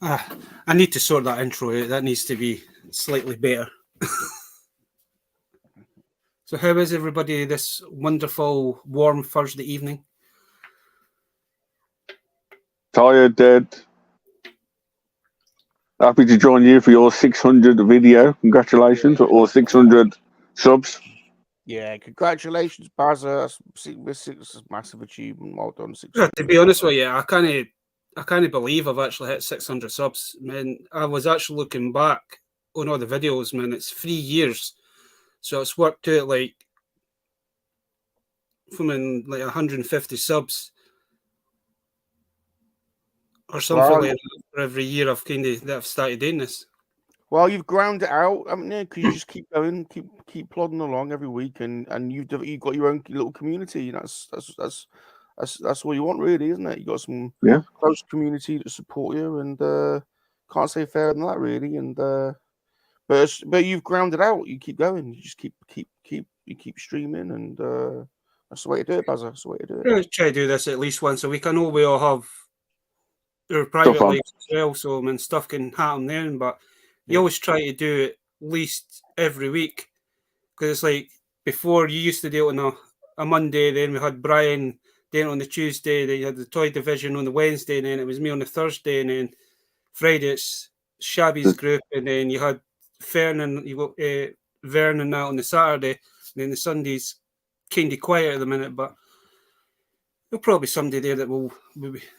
I need to sort that intro out. That needs to be slightly better. So how is everybody this wonderful, warm Thursday evening? Tired, dead. Happy to join you for your 600 video. Congratulations, or 600 subs. Yeah, congratulations, Bazza. It's a massive achievement. Well done. To be honest with you, I can't believe I've actually hit 600 subs. Man, I was actually looking back on all the videos, man. It's 3 years. So it's worked out like from 150 subs or something like that for every year that I've started doing this. Well, you've ground it out, haven't you? Because you just keep going, keep plodding along every week, and you've got your own little community. That's what you want, really, isn't it? You got some close community to support you, and can't say fairer than that, really. And but you've grounded out. You keep going. You just keep streaming, and that's the way to do it, Bazza. That's the way to do it. I try to do this at least once a week. I know we all have our private lives as well, so stuff can happen then, but you always try to do it at least every week, because it's like before you used to do it on a Monday, then we had Brian doing it on the Tuesday, then you had the Toy Division on the Wednesday, and then it was me on the Thursday, and then Friday it's Shabby's group, and then you had Vern and that on the Saturday, and then the Sunday's kind of quiet at the minute, but there'll probably be somebody there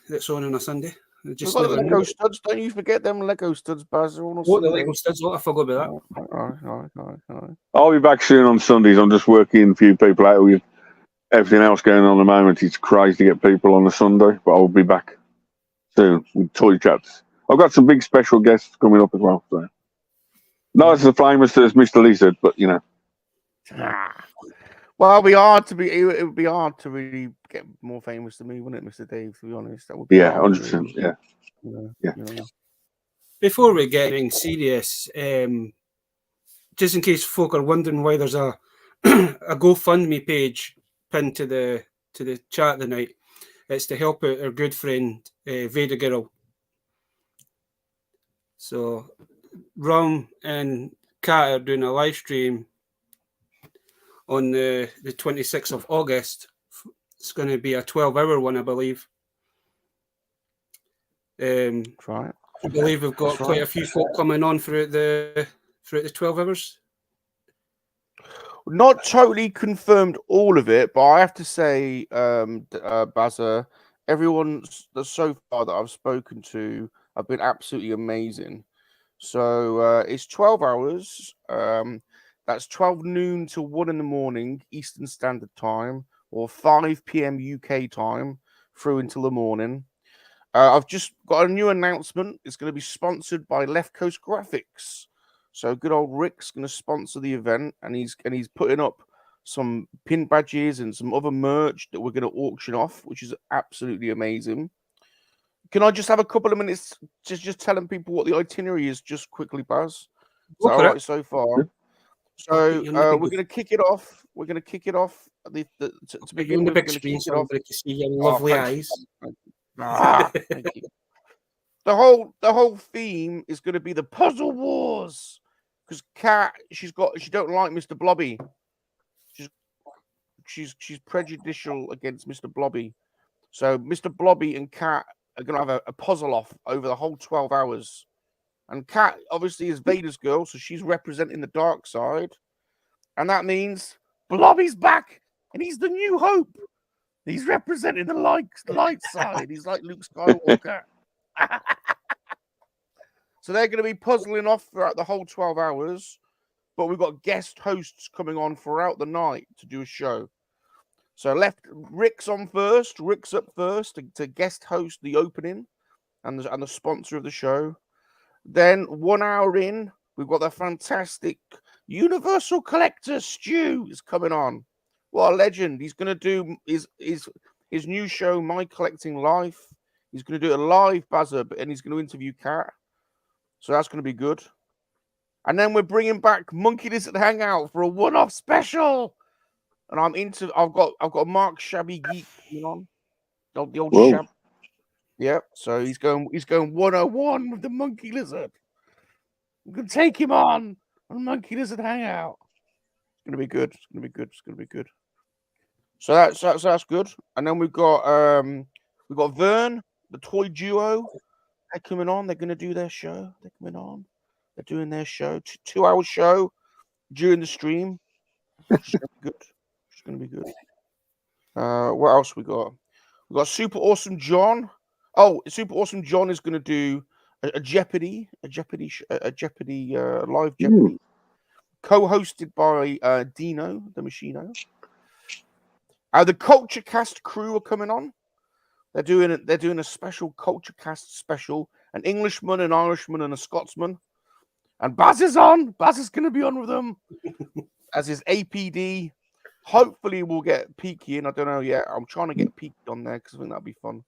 that's on a Sunday. Just the Lego studs, don't you forget them Lego studs, Baz. What, the Lego studs? What? I forgot about that. All I'll be back soon on Sundays. I'm just working a few people out with everything else going on at the moment. It's crazy to get people on a Sunday, but I'll be back soon with toy chats. I've got some big special guests coming up as well. So. Not as famous as Mr. Lee said, but you know. Well, it would be hard to really get more famous than me, wouldn't it, Mr. Dave? To be honest, that would be 100%. Yeah. Before we get anything serious, just in case folk are wondering why there's a GoFundMe page pinned to the chat tonight, it's to help out our good friend Vader Girl. So Rum and Kat are doing a live stream on the 26th of August. It's going to be a 12-hour one, I believe. Right. I believe we've got quite a few folk coming on throughout the 12 hours. Not totally confirmed all of it, but I have to say, Bazza, everyone so far that I've spoken to have been absolutely amazing. So it's 12 hours. That's 12 noon to 1 in the morning Eastern Standard Time, or 5 p.m. UK time through until the morning. I've just got a new announcement. It's going to be sponsored by Left Coast Graphics. So good old Rick's going to sponsor the event, and he's putting up some pin badges and some other merch that we're going to auction off, which is absolutely amazing. Can I just have a couple of minutes just telling people what the itinerary is, just quickly, Baz? Is that all right so far? So we're going to kick it off. We're going to kick it off to begin with. The big screen, so everybody can see your lovely eyes. Thank you. The whole theme is going to be the puzzle wars, because Kat, she don't like Mr. Blobby. She's prejudicial against Mr. Blobby. So Mr. Blobby and Kat are going to have a puzzle off over the whole 12 hours. And Kat obviously is Vader's girl, so she's representing the dark side. And that means Blobby's back, and he's the new hope. He's representing the light side. He's like Luke Skywalker. So they're going to be puzzling off throughout the whole 12 hours. But we've got guest hosts coming on throughout the night to do a show. So Rick's on first. Rick's up first to guest host the opening and the sponsor of the show. Then 1 hour in, we've got the fantastic Universal Collector Stu is coming on. What a legend. He's going to do his new show, My Collecting Life. He's going to do a live buzzer, and he's going to interview Kat. So that's going to be good. And then we're bringing back Monkey Lizard Hangout for a one-off special. And I've got Mark Shabby Geek on. The old Shab. Yep. So he's going 101 with the monkey lizard. We can take him on monkey lizard hangout. It's gonna be good. It's gonna be good. It's gonna be good. So that's good. And then we've got Vern, the toy duo. They're coming on. They're gonna do their show. They're coming on. They're doing their show. 2-hour show during the stream. It's gonna be good. It's gonna be good. What else we got? We got Super Awesome John. Oh, Super Awesome John is gonna do a Jeopardy live Jeopardy, co-hosted by Dino the Machino. The Culture Cast crew are coming on. They're doing a special Culture Cast special. An Englishman, an Irishman, and a Scotsman. And Baz is on. Baz is going to be on with them as his APD. Hopefully, we'll get Peaky in. I don't know yet. I'm trying to get Peaky on there because I think that'd be fun.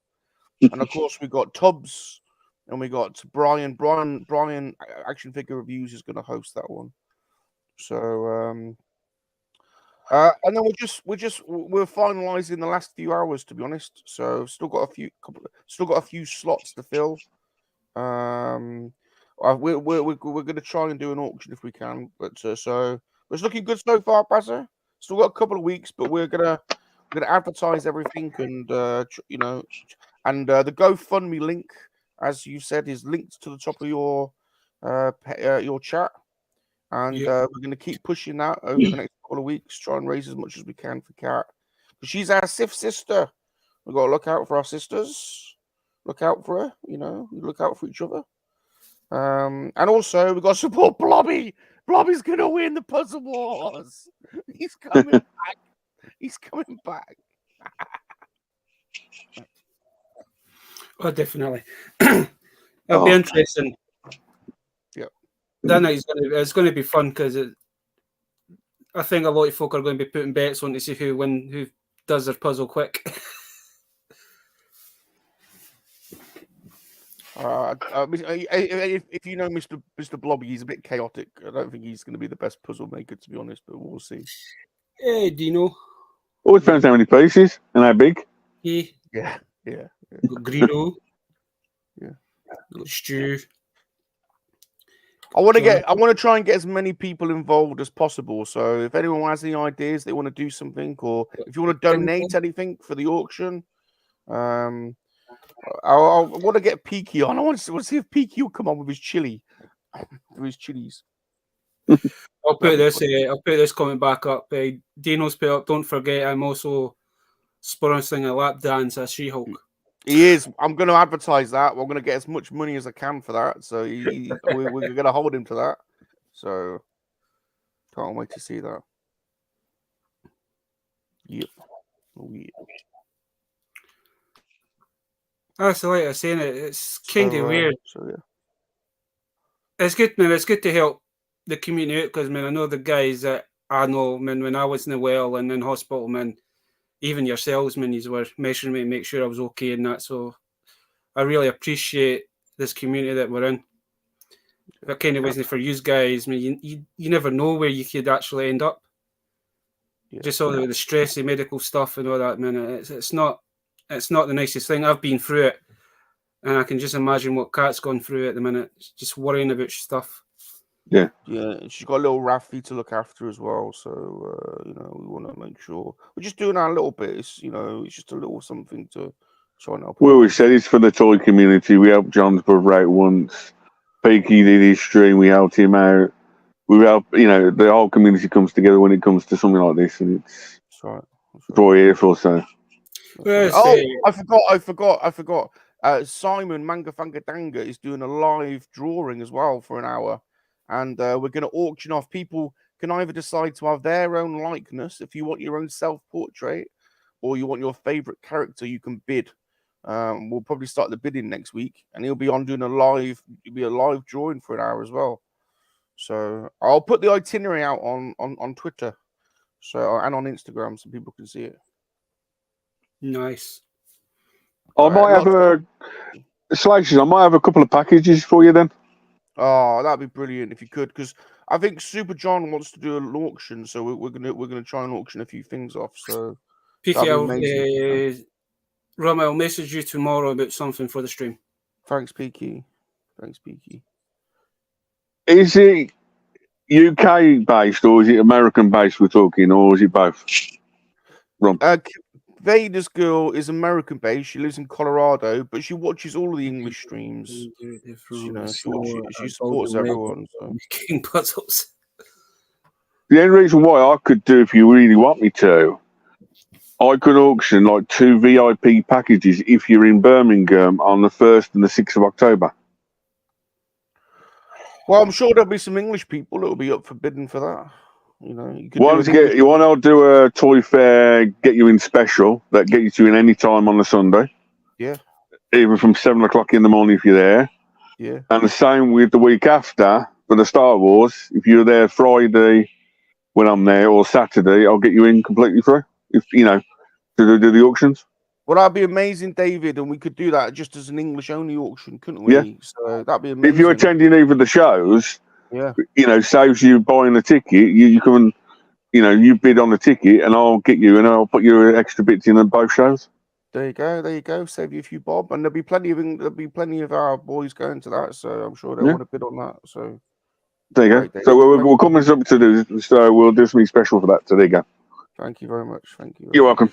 And of course, we got Tubbs and we got Brian. Brian Action Figure Reviews is going to host that one. So. And then we're finalizing the last few hours, to be honest. So still got a few slots to fill. We're going to try and do an auction if we can, but so it's looking good so far, Bazza. Still got a couple of weeks, but we're gonna advertise everything, and the GoFundMe link, as you said, is linked to the top of your chat. And we're going to keep pushing that over the next couple of weeks, try and raise as much as we can for Kat. Because she's our Sif sister. We've got to look out for our sisters. Look out for her, look out for each other. And also, we've got to support Blobby. Blobby's going to win the Puzzle Wars. He's coming back. He's coming back. Oh, definitely. It'll be interesting. That night it's going to be fun because I think a lot of folk are going to be putting bets on to see who does their puzzle quick. If you know Mr. Blobby, he's a bit chaotic. I don't think he's going to be the best puzzle maker, to be honest, but we'll see. Hey, Dino. Always depends how many pieces and how big. Yeah. Greedo. Yeah. Stew. I want to try and get as many people involved as possible. So if anyone has any ideas they want to do something, or if you want to donate anything for the auction, I want to get Peaky on. I want to see if Peaky will come on with his chili, with his chilies. I'll put this comment back up. Dino's put up. Don't forget, I'm also sponsoring a lap dance as She-Hulk. He is. I'm going to advertise that. We're going to get as much money as I can for that. So we're going to hold him to that. So can't wait to see that. Yep. Oh, yeah. That's the way I was saying it. It's kind of weird. So yeah. It's good, man. It's good to help the community out because, man, I know the guys that I know, man, when I was in the well and in hospital, man, even yourselves, man, you were measuring me to make sure I was okay and that. So I really appreciate this community that we're in. If it kind of wasn't for you guys, I mean, you never know where you could actually end up. Yeah. Just all the stress, the medical stuff and all that, man. It's not the nicest thing. I've been through it, and I can just imagine what Kat's gone through at the minute. Just worrying about stuff. Yeah. And she's got a little Raffy to look after as well. So we want to make sure we're just doing our little bit. It's it's just a little something to try and help. We always said it's for the toy community. We helped John's brother out once. Peaky did his stream. We helped him out. We help. The whole community comes together when it comes to something like this, and it's right. That's what we're here for. So. I forgot. Simon Manga Fanga Danga is doing a live drawing as well for an hour. And we're going to auction off. People can either decide to have their own likeness. If you want your own self-portrait or you want your favorite character, you can bid. We'll probably start the bidding next week. And he'll be on doing a live drawing for an hour as well. So I'll put the itinerary out on Twitter and on Instagram so people can see it. Nice. I might have a couple of packages for you then. Oh, that'd be brilliant if you could, because I think Super John wants to do an auction, so we're gonna try and auction a few things off. So Peaky, Rum, I'll message you tomorrow about something for the stream. Thanks, Peaky. Thanks, Peaky. Is it UK based or is it American based? We're talking, or is it both? Rum. Vader's girl is American based. She lives in Colorado, but she watches all of the English streams. You know, she supports everyone. So. Making puzzles. The only reason why I could do, if you really want me to, I could auction like 2 VIP packages if you're in Birmingham on the 1st and the 6th of October. Well, I'm sure there'll be some English people that'll be up for bidding for that. You know, I'll do a toy fair, get you in special that get you to in any time on the Sunday. Yeah. Even from 7 o'clock in the morning if you're there. Yeah. And the same with the week after for the Star Wars. If you're there Friday when I'm there or Saturday, I'll get you in completely free. If you know, to do the auctions. Well, that'd be amazing, David, and we could do that just as an English-only auction, couldn't we? Yeah. So that'd be amazing. If you're attending either of the shows, yeah, you know, saves you buying a ticket. You can, you know, you bid on the ticket, and I'll get you, and I'll put your extra bits in at both shows. There you go. There you go. Save you a few bob, and there'll be plenty of our boys going to that. So I'm sure they'll want to bid on that. So there you go. Right, so we're coming up to do. So we'll do something special for that. So there you go. Thank you very much. Thank you. You're welcome.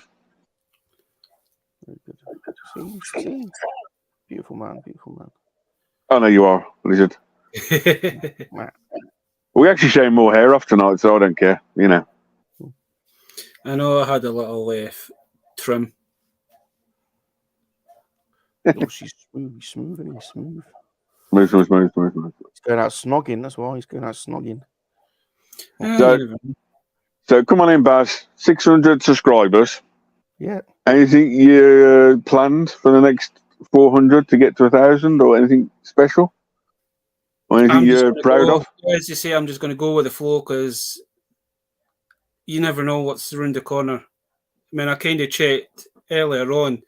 Very good. See. Beautiful man. Beautiful man. I know you are, Lizard. We actually shave more hair off tonight, so I don't care. You know. I know. I had a little trim. Oh, she's smooth. Smooth. Smooth. He's going out snogging. That's why he's going out snogging. So come on in, Baz. 600 subscribers. Yeah. Anything you planned for the next 400 to get to 1,000, or anything special? Or anything you're proud of? As you say, I'm just going to go with the flow because you never know what's around the corner. I mean, I kind of checked earlier on,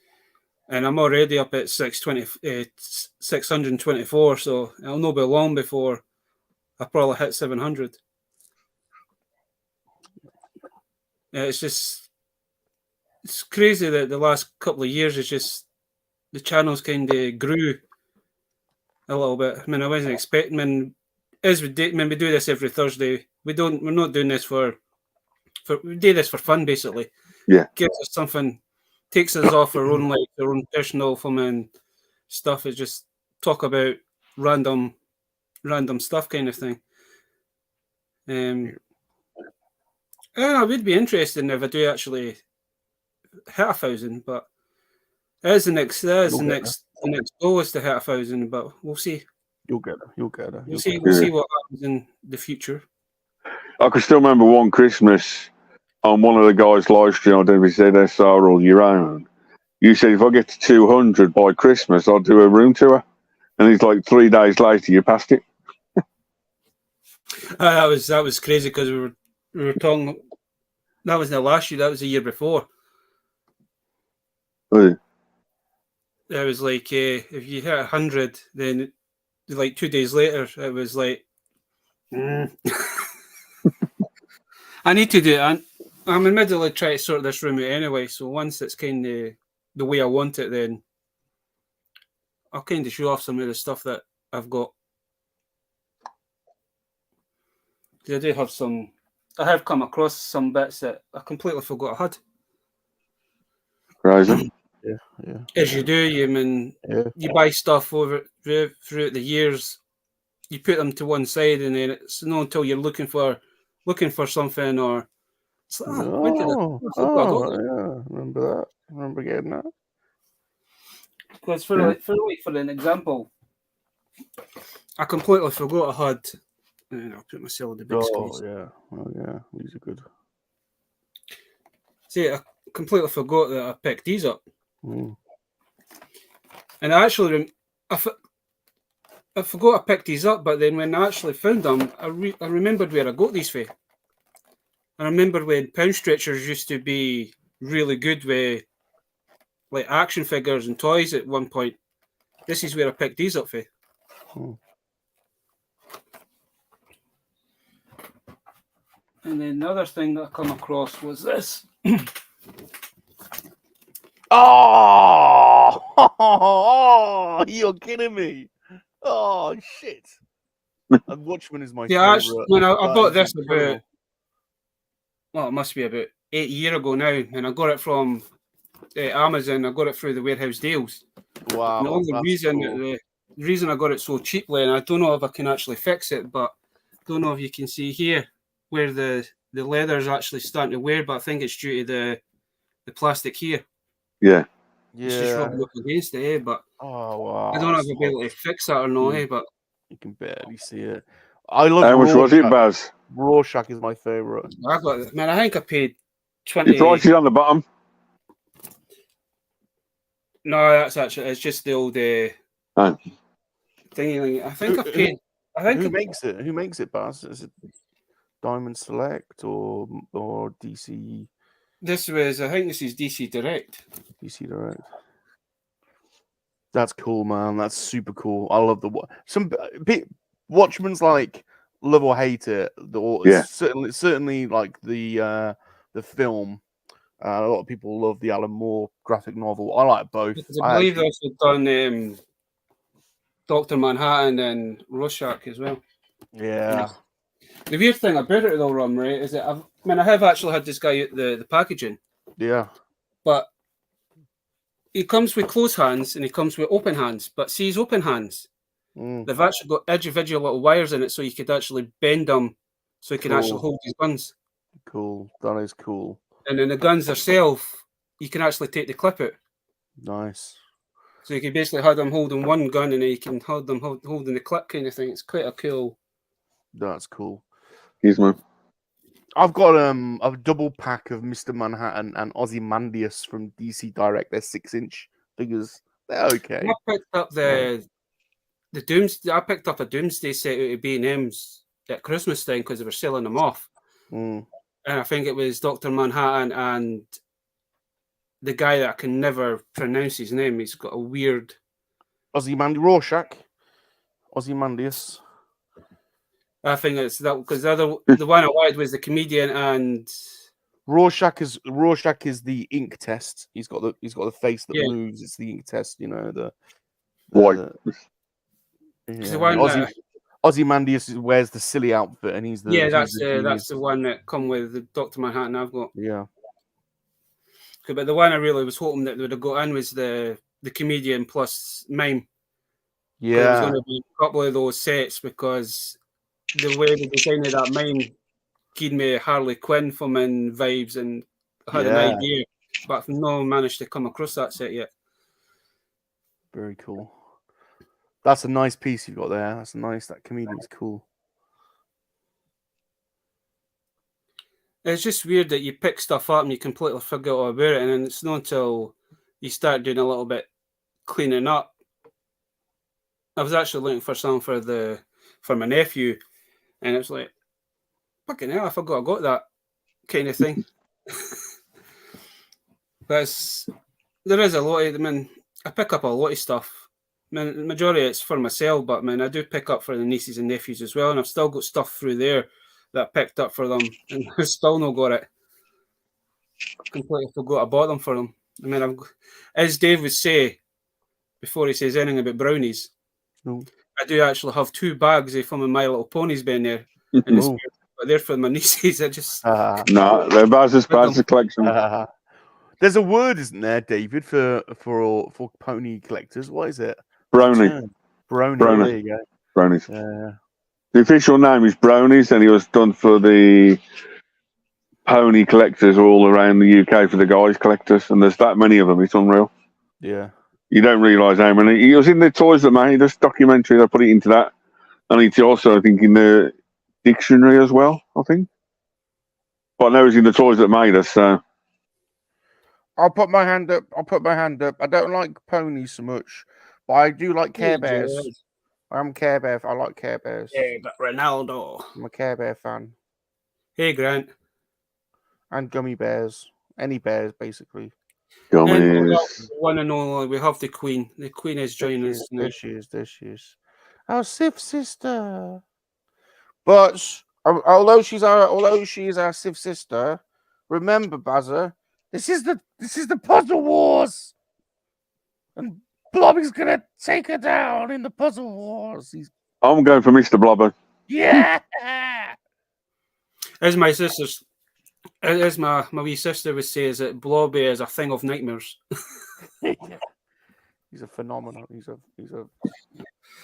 and I'm already up at 624, so it'll not be long before I probably hit 700. It's crazy that the last couple of years it's just the channels kind of grew a little bit. I mean, I wasn't expecting. We do this every Thursday. We're not doing this we do this for fun, basically. Yeah, gives us something, takes us off our own personal film and stuff. It's just talk about random stuff, kind of thing. It would be interesting if I do actually hit 1,000, but as the next goal is to hit 1,000, but we'll see. You'll get her. We'll see what happens in the future. I can still remember one Christmas on one of the guys' live stream. I don't know if he said SR or your own. You said if I get to 200 by Christmas, I'll do a room tour, and it's like 3 days later you passed it. That was crazy because we were talking. That was the last year. That was the year before. Really? It was like if you hit 100, then like 2 days later, it was like. I need to do it. I'm in the middle of trying to sort this room out anyway. So once it's kind of the way I want it, then I'll kind of show off some of the stuff that I've got. I do have some. I have come across some bits that I completely forgot I had. Crazy. Yeah. As you do, you buy stuff throughout the years. You put them to one side, and then it's not until you're looking for something, or it's like, yeah, remember that? I remember getting that. Because for an example, I completely forgot I had. And I'll put myself in the big squeeze. Yeah, these are good. See, I completely forgot that I picked these up, and I actually I forgot I picked these up. But then when I actually found them, I remembered where I got these from. I remember when pound stretchers used to be really good with like action figures and toys at one point. This is where I picked these up from. And then another thing that I come across was this. Oh, you're kidding me. Oh, shit. And Watchmen is my Yeah, favorite. I That bought is this incredible. about, well, it must be about 8 years ago now, and I got it from Amazon. I got it through the warehouse deals. Wow. And the only that's reason cool. the reason I got it so cheaply, and I don't know if I can actually fix it, but I don't know if you can see here where the leather is actually starting to wear, but I think it's due to the plastic here. Yeah. It's just Yeah. rubbing up against it, eh? But Oh, wow. I don't know if I'll be able to fix that or not, eh? But You can barely see it. I love How much was it, Rorschach. Baz? Rorschach is my favorite. I got, man, I think I paid Your 20. price is on the bottom. No, that's actually, it's just the old Oh. thingy. I think I paid. I think Who makes it? Who makes it, Baz? Is it Diamond Select or DC? this was. I think this is DC Direct. DC Direct. That's cool, man. That's super cool. I love some Watchmen's like love or hate it. Yeah. Certainly like the film. A lot of people love the Alan Moore graphic novel. I like both. Because I believe they also done Dr. Manhattan and Rorschach as well. Yeah. The weird thing about it though, Rum, right, is that I have actually had this guy out the packaging. Yeah. But he comes with closed hands and he comes with open hands. But see his open hands, they've actually got individual little wires in it, so you could actually bend them, so he can actually hold his guns. Cool. That is cool. And then the guns themselves, you can actually take the clip out. Nice. So you can basically have them holding one gun, and then you can hold them holding the clip kind of thing. It's quite a cool. That's cool. Gizmo. I've got a double pack of Mr. Manhattan and Ozymandias from DC Direct. They're 6-inch figures. They're okay. I picked up the Doomsday. I picked up a Doomsday set out of B&M's at Christmas time because they were selling them off. And I think it was Dr. Manhattan and the guy that I can never pronounce his name. He's got a weird Rorschach. Ozymandias. I think it's that because the one I wanted was the comedian and Rorschach is the ink test. He's got the face that moves. It's the ink test. You know the white. The one Ozymandias wears the silly outfit, and he's the that's the one that come with the Dr. Manhattan I've got. Yeah. But the one I really was hoping that they would have got in was the comedian plus mime. Yeah. It was going to be a couple of those sets because the way the design of that mime gave me Harley Quinn from in vibes, and I had an idea, but I've not managed to come across that set yet. Very cool. That's a nice piece you've got there. That's nice. That comedian's cool. It's just weird that you pick stuff up and you completely forget all about it, and then it's not until you start doing a little bit cleaning up. I was actually looking for something for my nephew, and it was like, fucking hell, I forgot I got that kind of thing. But there is a lot of, I pick up a lot of stuff. The majority it's for myself, but I do pick up for the nieces and nephews as well, and I've still got stuff through there that I picked up for them, and I still not got it. Completely forgot I bought them for them. As Dave would say, before he says anything about brownies, I do actually have 2 bags of from My Little Ponies been there, and they're for my nieces. I just no, they're Baz's collection. There's a word, isn't there, David, for pony collectors? What is it? Brony. Brony. There you go. Bronies. The official name is Bronies, and he was done for the pony collectors all around the UK, for the guys collectors, and there's that many of them. It's unreal. Yeah. You don't realise how many. He was in the Toys That Made Us documentary. They put it into that, and it's also, I think, in the dictionary as well. I think, but now he's in the Toys That Made Us. So I'll put my hand up. I don't like ponies so much, but I do like Care Bears. I'm Care Bear. I like Care Bears. Yeah, but Ronaldo. I'm a Care Bear fan. Hey, Grant. And gummy bears. Any bears, basically. Gummies. One and only, we have the Queen. The Queen is joining us now. There she is. Our Sif sister. But although she is our Sif sister, remember, Bazza, This is the Puzzle Wars, and Blobby's gonna take her down in the Puzzle Wars. I'm going for Mr. Blobber. Yeah. As my sister's, as my wee sister would say, is that Blobby is a thing of nightmares. He's a phenomenon. He's a.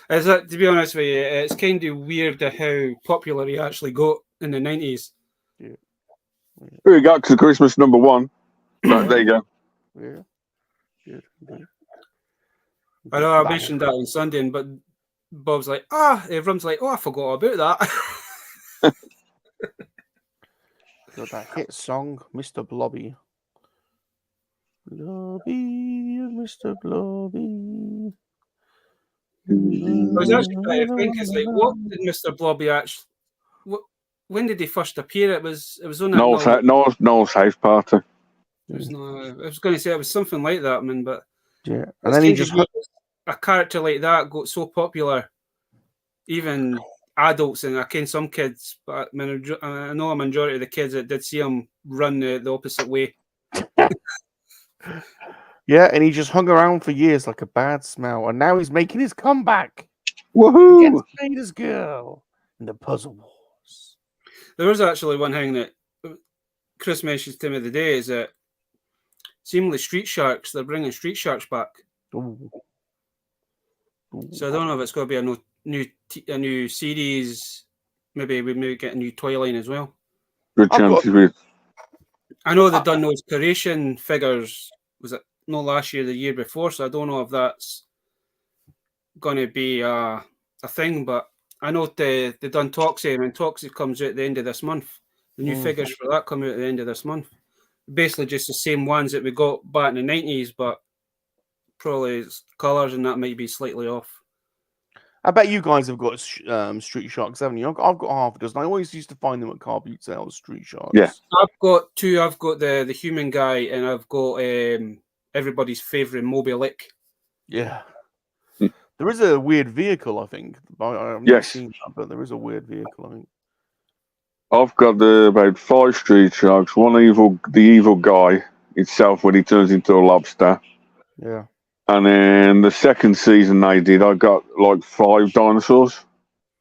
Is that, to be honest with you, it's kind of weird how popular he actually got in the 90s. Yeah. Here we go, because Christmas #1. So there you go. Yeah. Good. I know I mentioned that on Sunday, but Bob's like, everyone's like, I forgot about that. Got that hit song, Mr. Blobby. Blobby, Mr. Blobby. I was actually trying to think, it's like, what did Mr. Blobby actually? When did he first appear? It was on that. Noel's house party. It was not. I was going to say it was something like that, man. But yeah, and then he just a character like that got so popular, even adults and I ken some kids, but I know a majority of the kids that did see him run the opposite way. Yeah, and he just hung around for years like a bad smell, and now he's making his comeback. Woohoo! Against Vader's girl in the Puzzle Wars. There was actually one thing that Chris mentioned to me the day is that seemingly Street Sharks, they're bringing Street Sharks back. Ooh. So I don't know if it's going to be a new series. Maybe we may get a new toy line as well. Good chances. I know they've done those creation figures. Was it not last year, the year before? So I don't know if that's going to be a thing. But I know they've done Toxic, and Toxic comes out at the end of this month. The new figures for that come out at the end of this month. Basically, just the same ones that we got back in the 90s, but probably colours and that might be slightly off. I bet you guys have got Street Sharks, haven't you? I've got half a dozen. I always used to find them at car boot sales, Street Sharks. Yeah. I've got two. I've got the human guy, and I've got everybody's favourite Moby Lick. Yeah. There is a weird vehicle, I think. I've never seen that, but there is a weird vehicle, I think. I've got about 5 Street Sharks. The evil guy itself when he turns into a lobster. Yeah. And then the second season they did, I got like 5 dinosaurs.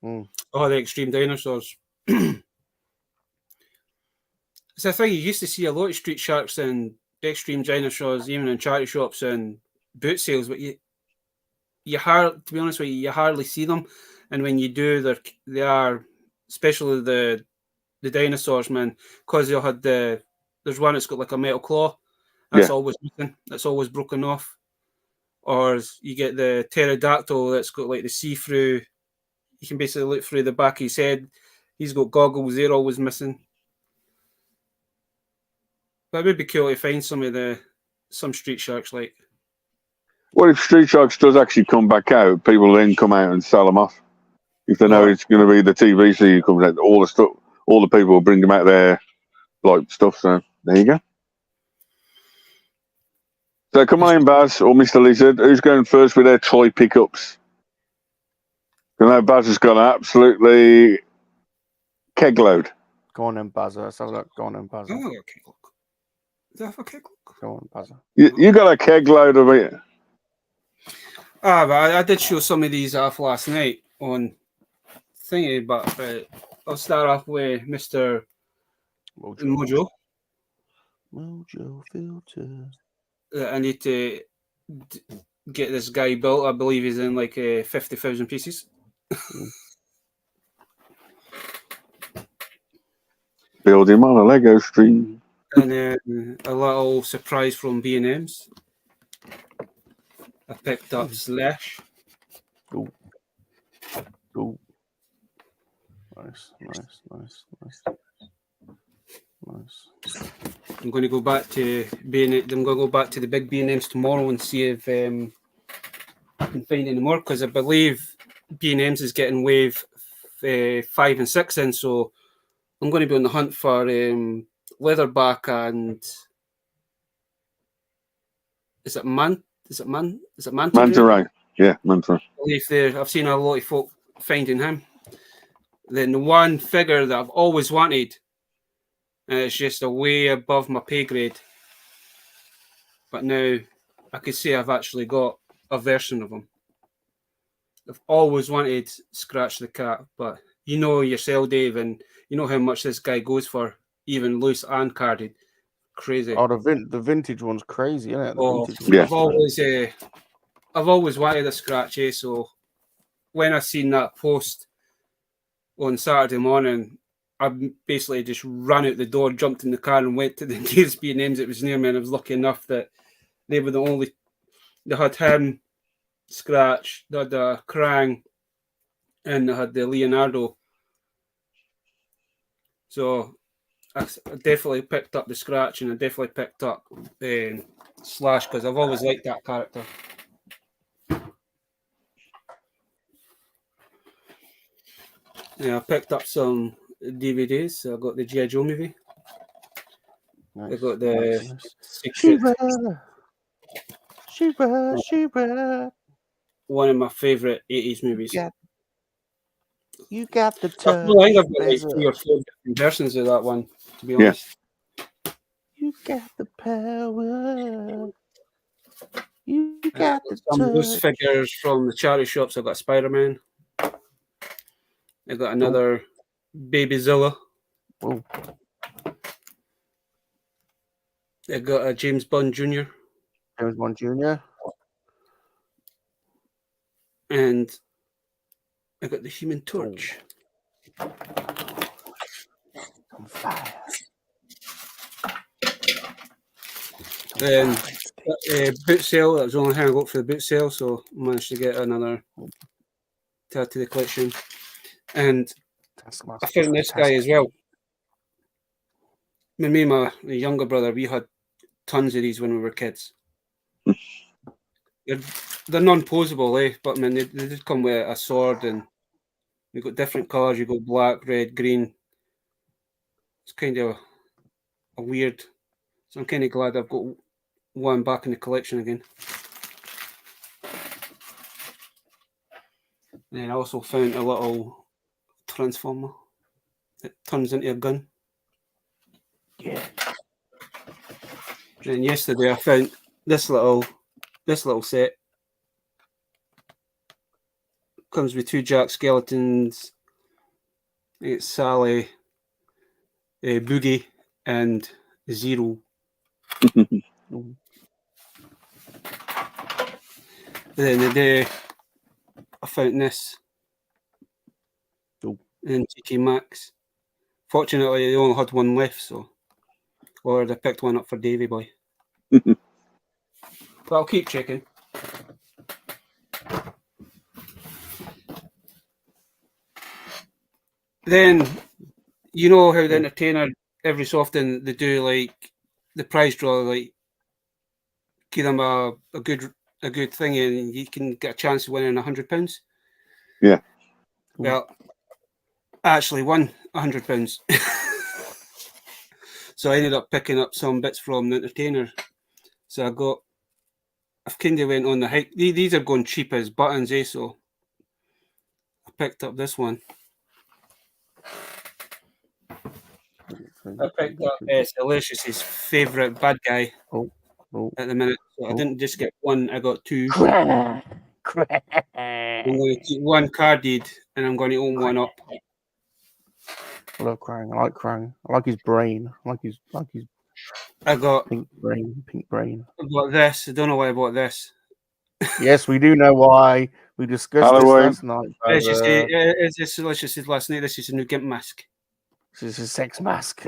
Oh, the extreme dinosaurs. It's a thing, you used to see a lot of Street Sharks and extreme dinosaurs, even in charity shops and boot sales, but to be honest with you hardly see them. And when you do, they are, especially the dinosaurs, man, because they had there's one that's got like a metal claw. That's always missing. That's always broken off. Or you get the pterodactyl that's got like the see-through. You can basically look through the back of his head. He's got goggles. They're always missing. But it would be cool to find some Street Sharks like. Well, if Street Sharks does actually come back out, people then come out and sell them off. If they know it's going to be the TV series comes out, all the people will bring them out there, like stuff. So there you go. So come on, Baz or Mr. Lizard, who's going first with their toy pickups? I know Baz has got an absolutely keg load. Go on then, Bazza. Let's have a look. Go on then, Bazza. Oh, okay, look. Do I have a keg look? Go on, Bazza. You got a keg load of it. But I did show some of these off last night on thingy, but I'll start off with Mr. Mojo. Mojo Filter. I need to get this guy built. I believe he's in like 50,000 pieces. Build him on a Lego stream. And then a little surprise from B&M's. I picked up Slash. Ooh. Nice. I'm going to go back to B&M. I'm going to go back to the big B&M's tomorrow and see if I can find any more, because I believe B&M's is getting wave 5 and 6 in. So I'm going to be on the hunt for Leatherback and is it Manta? Manta Ray. Yeah, Manta. I've seen a lot of folk finding him. Then the one figure that I've always wanted, and it's just a way above my pay grade, but now I could say I've actually got a version of him. I've always wanted Scratch the Cat, but you know yourself, Dave, and you know how much this guy goes for, even loose and carded. Crazy. Oh, the vintage one's crazy, isn't it? The vintage one's Yeah. I've always wanted a Scratch, so when I seen that post on Saturday morning, I basically just ran out the door, jumped in the car, and went to the nearest B&M's that was near me. And I was lucky enough that they were the only. They had him, Scratch, they had the Krang, and they had the Leonardo. So I definitely picked up the Scratch, and I definitely picked up Slash because I've always liked that character. Yeah, I picked up some DVDs. So I got the G.I. Joe movie. nice. I got the Nice. Secret. She-Ra. One of my favourite 80s movies. You got the I touch. feel like I've got like 3 or 4 different versions of that one, to be honest. You got the power. You got the some loose touch. figures from the charity shops. I got Spider-Man. I got another Babyzilla. Oh. I got a James Bond Jr. James Bond Jr. And I got the Human Torch. On fire. Then boot sale. That was the only thing I got for the boot sale, so I managed to get another to add to the collection. And I found this guy as well. Me and my younger brother, we had tons of these when we were kids. They're non-posable, but man, they did come with a sword, and you got different colours. You got black, red, green. It's kind of a weird. So I'm kind of glad I've got one back in the collection again. And then I also found a little transformer that turns into a gun. Yeah. And yesterday I found this little set. Comes with 2 Jack skeletons. It's Sally, Boogie, and Zero. Then the day I found this in TK Maxx. Fortunately, they only had one left, so or they picked one up for Davy Boy. But I'll keep checking. Then you know how the entertainer every so often they do like the prize draw, like give them a good thing, and you can get a chance of winning £100. Yeah. Well, I actually won £100. So I ended up picking up some bits from the entertainer. So I've kind of went on the hike. These are going cheap as buttons, so I picked up this one. I picked up Delicious' favourite bad guy at the minute. So I didn't just get one, I got 2. I'm going to keep one carded, and I'm going to own one up. I love Krang. I like Krang. I like his brain. I like his I got pink brain. I bought this. I don't know why I bought this. Yes, we do know why. We discussed Halloween. this last night. As you say, as this Delicious said last night, this is a new gimp mask. This is a sex mask.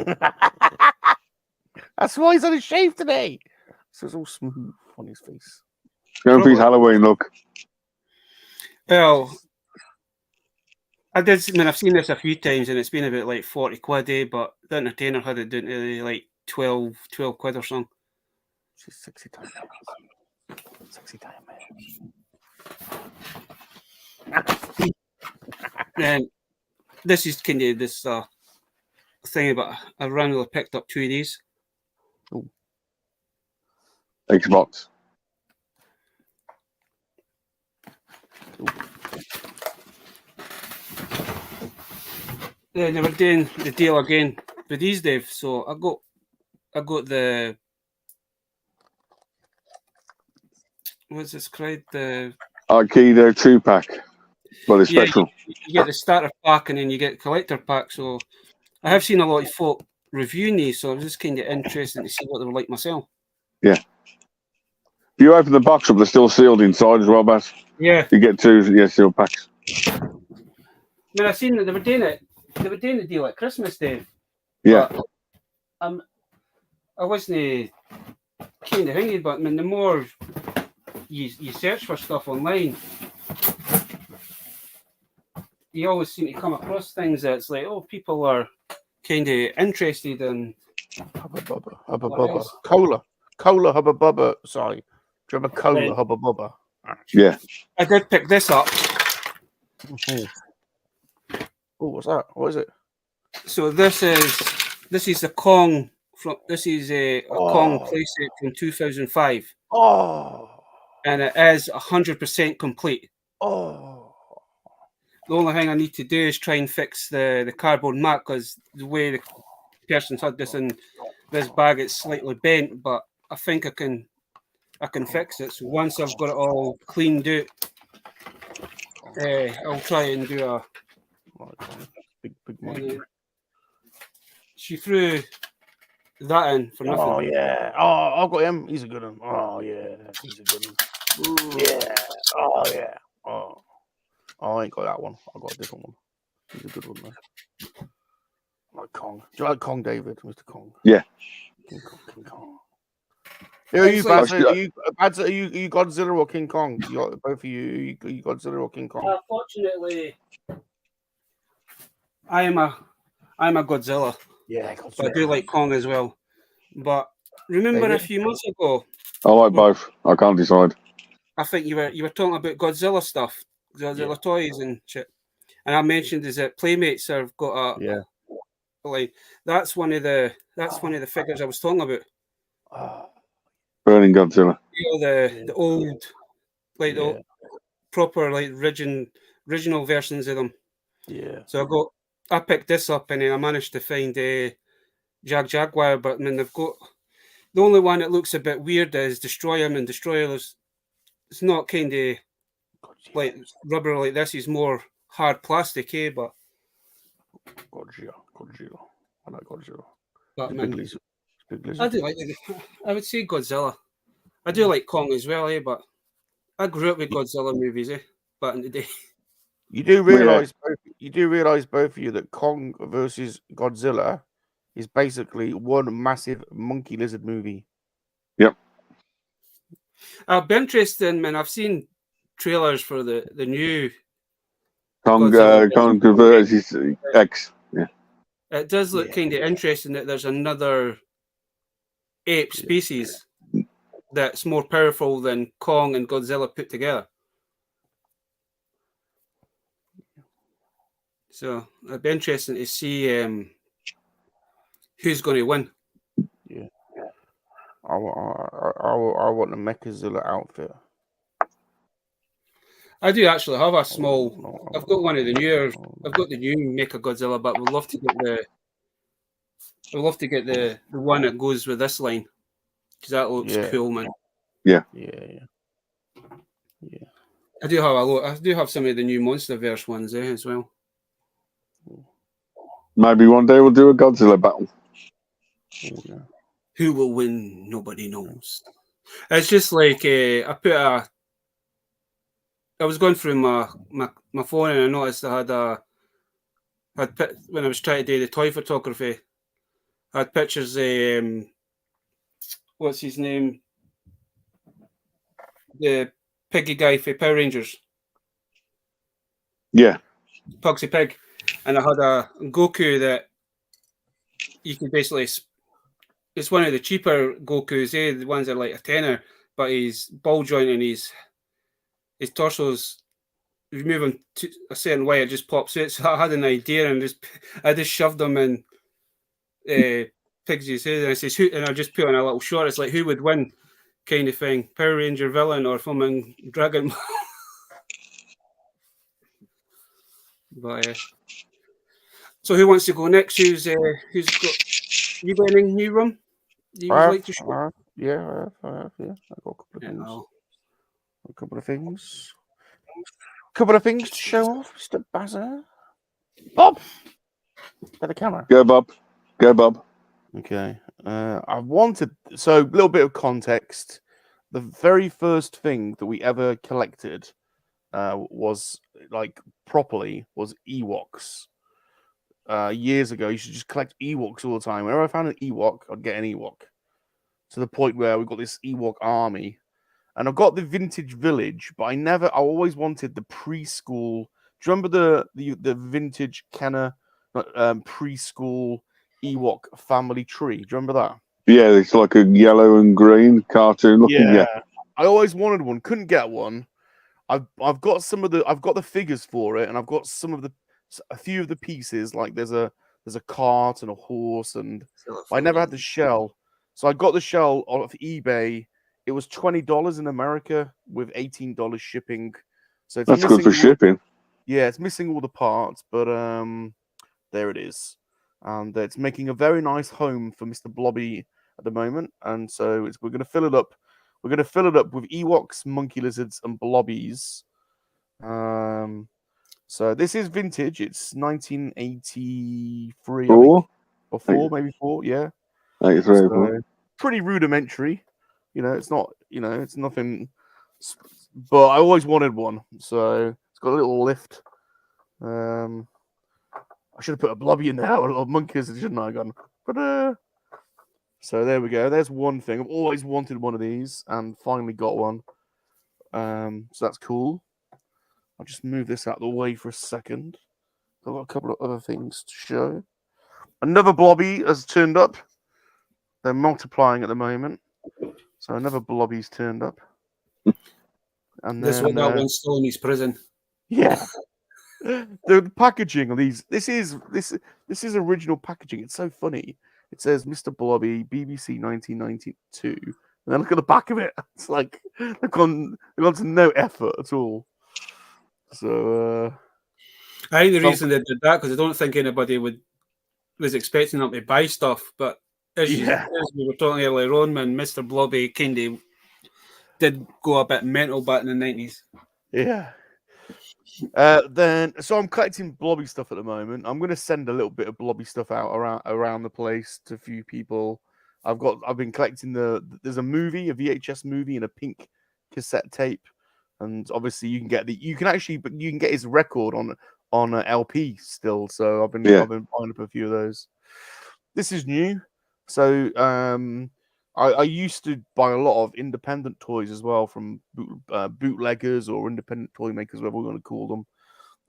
That's why he's on his shave today. So it's all smooth on his face. Going for his Halloween look. Well, I've seen this a few times, and it's been about like 40 quid, but the entertainer had it down to like 12 quid or something. She's sexy time. Sexy time, man. And this is kind of this thing about I randomly picked up 2 of these. Xbox. Then they were doing the deal again with these, Dave. So I got the what's it called? The Aikido 2-pack. Well, it's special. you get the starter pack and then you get collector pack. So I have seen a lot of folk reviewing these, so I was just kind of interested to see what they were like myself. Yeah. If you open the box up, they're still sealed inside as well, Baz. Yeah. You get 2 sealed packs. I mean, I seen that they were doing it. They were doing the deal at Christmas Day. Yeah. But, I wasn't kind of thinking, but I mean, the more you search for stuff online, you always seem to come across things that's like, oh, people are kind of interested in Hubba bubba. Cola hubba bubba. Sorry. Do you have a cola Right. hubba bubba? Yeah. I did pick this up. Oh, what's that? What is it? So this is a Kong from a Kong playset from 2005. Oh. And it is 100% complete. Oh. The only thing I need to do is try and fix the cardboard mat, because the way the person's had this in this bag, it's slightly bent, but I think I can fix it. So once I've got it all cleaned out, I'll try and do a big money. She threw that in for nothing. Oh yeah. Oh, I've got him. He's a good one. Oh yeah, he's a good one. Ooh. Yeah. Oh yeah. Oh, I ain't got that one. I got a different one. He's a good one, man. Like Kong. Do you like Kong, David? Mr. Kong. Yeah. King Kong. Who are you, Bazza? Are you Godzilla or King Kong? Both of you. Are you Godzilla or King Kong? Fortunately, I'm a Godzilla. Yeah, Godzilla. But I do like Kong as well. But remember David? A few months ago, I like both. I can't decide. I think you were talking about Godzilla stuff, Godzilla toys and shit. And I mentioned is that Playmates have got a like that's one of the figures I was talking about. Burning Godzilla. You know, the old, like the old, proper like original versions of them. Yeah. So I picked this up and then I managed to find Jaguar, but I mean they've got the only one that looks a bit weird is Destroy Him, and Destroyer's it's not kind of like rubber like this. He's more hard plastic, but Godzilla. I like Godzilla. But big lizard. I do like it. I would say Godzilla. I do like Kong as well, but I grew up with Godzilla movies, back in the day. You do realize both of you that Kong versus Godzilla is basically one massive monkey lizard movie. Yep. I've been interested in, man. I've seen trailers for the new Kong versus X. Yeah. It does look kind of interesting that there's another ape species that's more powerful than Kong and Godzilla put together. So it'd be interesting to see who's going to win. Yeah, I want the Mechazilla outfit. I do actually have a small. I've got one of the newer. I've got the new Mechagodzilla, but we'd love to get the one that goes with this line, because that looks cool, man. Yeah. I do have some of the new MonsterVerse ones as well. Maybe one day we'll do a Godzilla battle. Who will win? Nobody knows. It's just like I was going through my phone and I noticed I had when I was trying to do the toy photography, I had pictures. What's his name? The piggy guy for Power Rangers. Yeah. Pugsy Pig. And I had a Goku that you can basically. It's one of the cheaper Gokus, the ones that are like a tenner, but he's ball joint and his torso's. If you move him to a certain way, it just pops out. So I had an idea and I just shoved him in Pigsy's head, and I says, "Who?" And I just put on a little short. It's like, who would win, kind of thing. Power Ranger villain or fucking Dragon. But so who wants to go next? Who's got? You got any new room? I have. Yeah. I got a couple of things. A couple of things. Couple of things to show off, Mr. Bazza. Bob! To the camera. Go, Bob. Go, Bob. Okay. I wanted... So, a little bit of context. The very first thing that we ever collected was, like, properly, was Ewoks. Years ago, you should just collect Ewoks all the time. Whenever I found an Ewok, I'd get an Ewok. To the point where we've got this Ewok army. And I've got the vintage village, but I always wanted the preschool. Do you remember the vintage Kenner preschool Ewok family tree? Do you remember that? Yeah, it's like a yellow and green cartoon looking. Yeah. I always wanted one, couldn't get one. I've got the figures for it, and I've got a few of the pieces. Like there's a cart and a horse, and I never had the shell. So I got the shell off eBay. It was $20 in America with $18 shipping. So it's That's good for shipping. Yeah, it's missing all the parts, but there it is. And it's making a very nice home for Mr. Blobby at the moment. And so we're going to fill it up. We're going to fill it up with Ewoks, monkey lizards, and blobbies. So this is vintage. It's 1983, I think. Or 4, maybe 4, yeah. 83, so, pretty rudimentary. It's not, it's nothing. But I always wanted one. So it's got a little lift. I should have put a blobby in there, or a little monkey lizard, shouldn't I? So there we go. There's one thing. I've always wanted one of these and finally got one. So that's cool. I'll just move this out of the way for a second. I've got a couple of other things to show. Another blobby has turned up. They're multiplying at the moment. So another blobby's turned up. And this one, that one's still in his prison. Yeah. The packaging of these. This is original packaging. It's so funny. It says Mr. Blobby, BBC 1992. And then look at the back of it. It's like they've gone to no effort at all. So I think the reason they did that because I don't think anybody was expecting them to buy stuff. But as we were talking earlier on, when Mr. Blobby kind of did go a bit mental back in the 90s. Yeah. So I'm collecting blobby stuff at the moment. I'm going to send a little bit of blobby stuff out around the place to a few people. I've been collecting there's a VHS movie, and a pink cassette tape, and obviously you can get his record on an LP still. So I've been buying up a few of those. This is new. So I used to buy a lot of independent toys as well from bootleggers or independent toy makers, whatever we want to call them.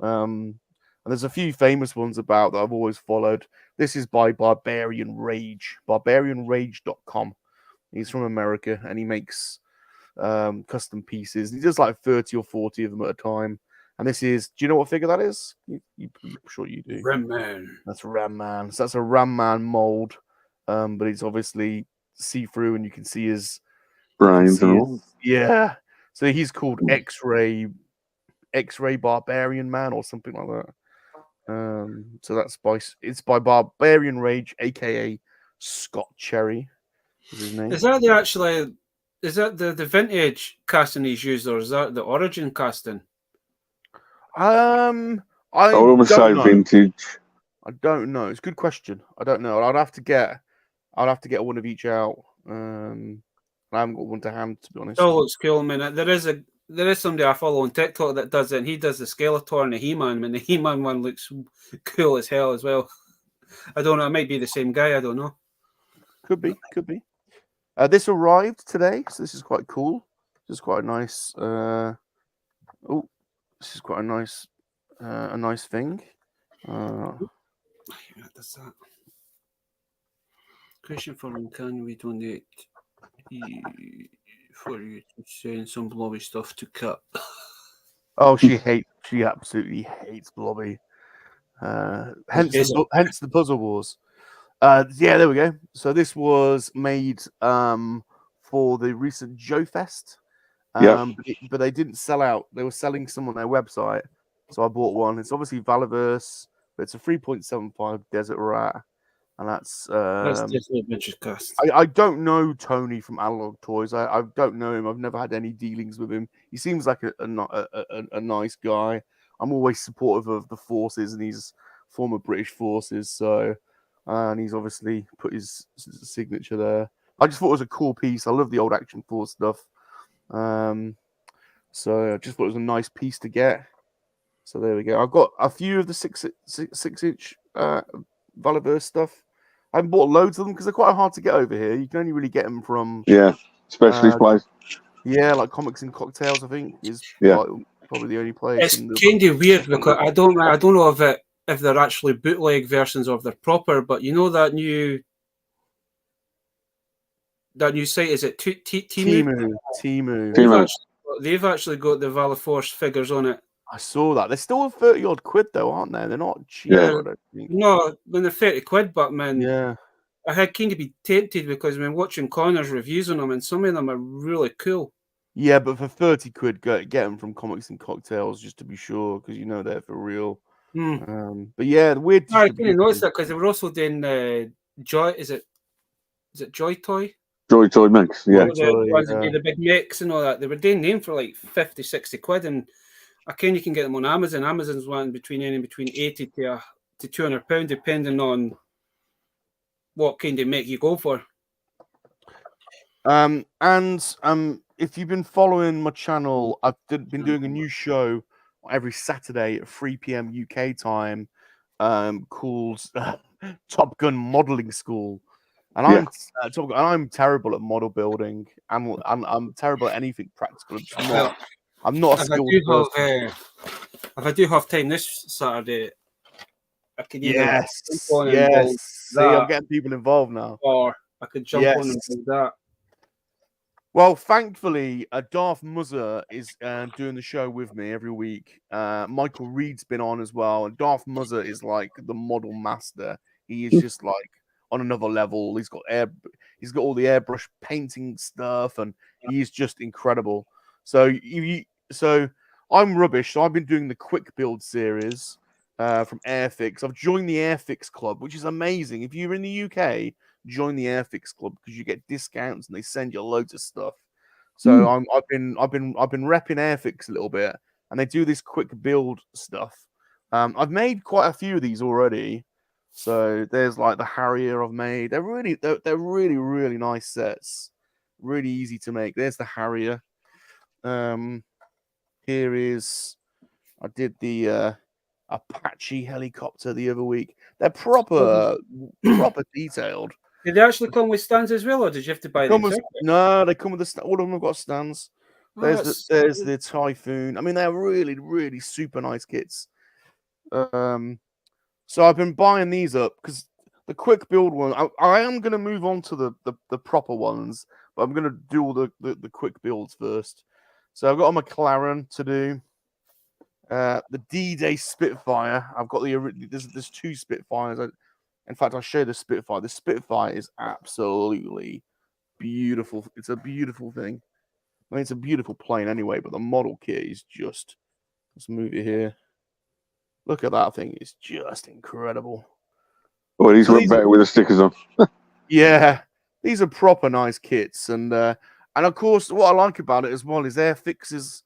And there's a few famous ones that I've always followed. This is by Barbarian Rage, barbarianrage.com. He's from America, and he makes custom pieces. He does like 30 or 40 of them at a time. And this is, do you know what figure that is? I'm sure you do. Ram Man. That's Ram Man. So that's a Ram Man mold, but it's obviously see-through, and you can see his brains and all. Yeah. So he's called X-Ray Barbarian Man or something like that. So that's by Barbarian Rage, aka Scott Cherry, is his name. Is that the vintage casting he's used, or is that the origin casting? I almost say vintage. I don't know. It's a good question. I don't know. I'd have to get one of each out. I haven't got one to hand, to be honest. Oh, looks cool. I mean, there is somebody I follow on TikTok that does it, and he does the Skeletor and the He-Man. I mean, the He-Man one looks cool as hell as well. I don't know. It might be the same guy. I don't know. Could be. This arrived today, so this is quite cool. This is quite a nice. This is quite a nice thing. That's that. Question for him: can we donate for you to send some blobby stuff to cut? Oh, she absolutely hates blobby. Hence the puzzle wars. Yeah, there we go. So this was made for the recent Joe Fest. But they didn't sell out. They were selling some on their website, so I bought one. It's obviously Valaverse, but it's a 3.75 Desert Rat. and that's Adventure Cast. I don't know Tony from Analog Toys. I don't know him. I've never had any dealings with him. He seems like a nice guy. I'm always supportive of the forces, and he's former British forces. So, and he's obviously put his signature there. I just thought it was a cool piece. I love the old Action Force stuff. So I just thought it was a nice piece to get. So there we go. I've got a few of the six inch Valiverse stuff. I haven't bought loads of them because they're quite hard to get over here. You can only really get them from specialist place. Yeah, like Comics and Cocktails, I think, is like, probably the only place. It's kind of weird because I don't know if they're actually bootleg versions or if they're proper. But you know that new site, is it Temu? Temu. They've actually got the Valiforce figures on it. I saw that. They're still 30 odd quid though, aren't they? They're not cheap. Yeah. I don't think. No, when they're 30 quid, but man, yeah, I had kind of be tempted because when watching Connor's reviews on them, and some of them are really cool. Yeah, but for 30 quid, get them from Comics and Cocktails just to be sure, because you know they're for real. But yeah, the weird. I didn't notice that because they were also doing Joy. Is it Joy Toy? Joy Toy Mix, yeah. The big mix and all that. They were doing them for like 50, 60 quid, and I you can get them on Amazon. Amazon's one between 80 to £200, depending on what kind of make you go for. And if you've been following my channel, I've been doing a new show every Saturday at 3 p.m. UK time, called Top Gun Modeling School. And I'm terrible at model building. I'm terrible at anything practical. I'm not a skilled person. If I do have time this Saturday, I could yes. See, I'm getting people involved now. Or I could jump on and do that. Well, thankfully, Darth Muzzer is doing the show with me every week. Michael Reed's been on as well, and Darth Muzzer is like the model master. He is just like on another level. He's got all the airbrush painting stuff, and he's just incredible. So I'm rubbish. So I've been doing the quick build series from Airfix. I've joined the Airfix Club, which is amazing. If you're in the UK, join the Airfix Club because you get discounts and they send you loads of stuff. So I've been repping Airfix a little bit, and they do this quick build stuff. I've made quite a few of these already. So there's like the Harrier I've made. They're really nice sets. Really easy to make. There's the Harrier. Here is, I did the Apache helicopter the other week. They're proper detailed. Did they actually come with stands as well, or did you have to buy them? No, they come with all of them have got stands. There's the Typhoon. I mean, they're really super nice kits. So I've been buying these up because the quick build one, I am going to move on to the proper ones, but I'm going to do all the quick builds first. So I've got a McLaren to do. The D-Day Spitfire. I've got there's two Spitfires. In fact, I'll show you the Spitfire. The Spitfire is absolutely beautiful. It's a beautiful thing. I mean, it's a beautiful plane anyway, but the model kit is just... Let's move it here. Look at that thing. It's just incredible. Well, these look better with the stickers on. Yeah. These are proper nice kits. And of course, what I like about it as well is Airfix is...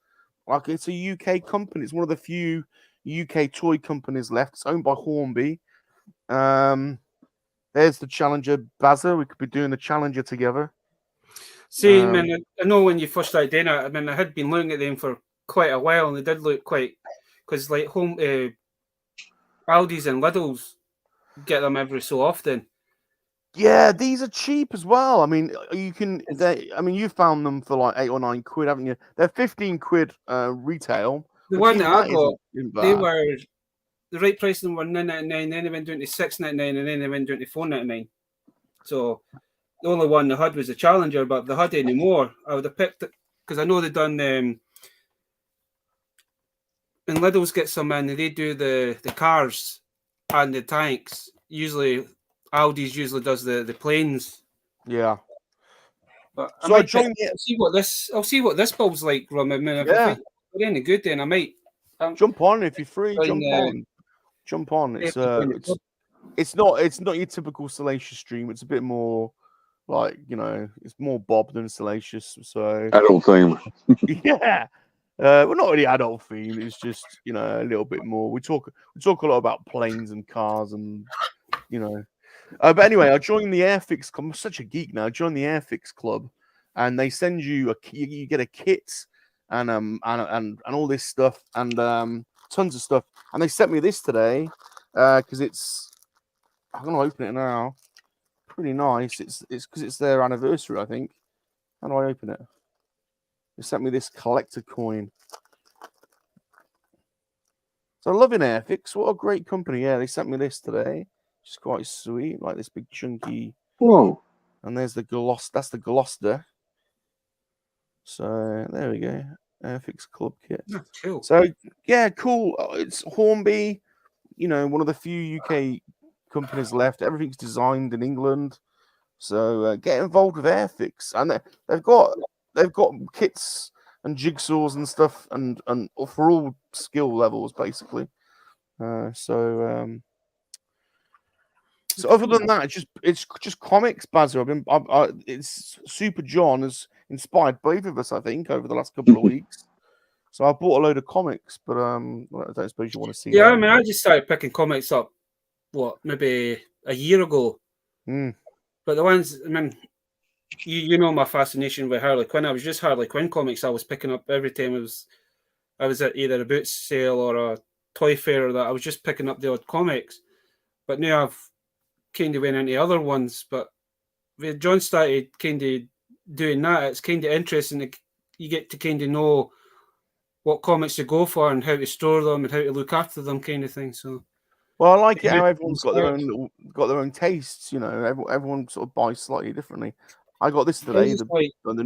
Like, it's a UK company. It's one of the few UK toy companies left. It's owned by Hornby. There's the Challenger Bazza. We could be doing the Challenger together. See, man, I know when you first started doing it, I mean, I had been looking at them for quite a while, and they did look quite... Because, like, Aldi's and Lidl's get them every so often. Yeah, these are cheap as well. I mean, you found them for like 8 or 9 quid, haven't you? They're 15 quid retail. The one that I got, they were the right price. Them were £9.99. Then they went down to £6.99, and then they went down to £4.99. So the only one they had was the Challenger. But if they had any more, I would have picked it because I know they've done. And Lidl's get some in. They do the cars and the tanks. Usually. Aldi's usually does the planes. Yeah. But so I'll see what this build's like, Rum. I mean, if I think they're any good, then I might jump on if you're free. Jump on. It's it's not your typical Salacious stream. It's a bit more like, you know, it's more Bob than Salacious. So Adult theme. yeah. Well, not really adult theme. It's just, you know, a little bit more. We talk a lot about planes and cars and, you know. But anyway, I joined the Airfix. I'm such a geek now. I joined the Airfix club, and they send you you get a kit and all this stuff and tons of stuff. And they sent me this today because I'm gonna open it now. Pretty nice. It's because it's their anniversary, I think. How do I open it? They sent me this collector coin. So loving Airfix, what a great company. Yeah, they sent me this today. It's quite sweet, like this big chunky. Whoa. And there's the gloss. That's the Gloucester. So there we go. Airfix Club kit. Oh, cool. So yeah, cool. It's Hornby, you know, one of the few UK companies left. Everything's designed in England. So get involved with Airfix, and they've got kits and jigsaws and stuff, and for all skill levels basically. So other than that, it's just comics, Bazzer. It's Super John has inspired both of us, I think, over the last couple of weeks. So I bought a load of comics, but I don't suppose you want to see. Yeah, them. I mean, I just started picking comics up, maybe a year ago. Mm. But the ones, I mean, you know my fascination with Harley Quinn. I was just Harley Quinn comics I was picking up every time I was at either a boot sale or a toy fair, or that I was just picking up the odd comics. But now I've kind of went into other ones. But when John started kind of doing that, it's kind of interesting. You get to kind of know what comics to go for and how to store them and how to look after them, kind of thing. So, well, I like it how everyone's got their own tastes. You know, everyone sort of buys slightly differently. I got this today. The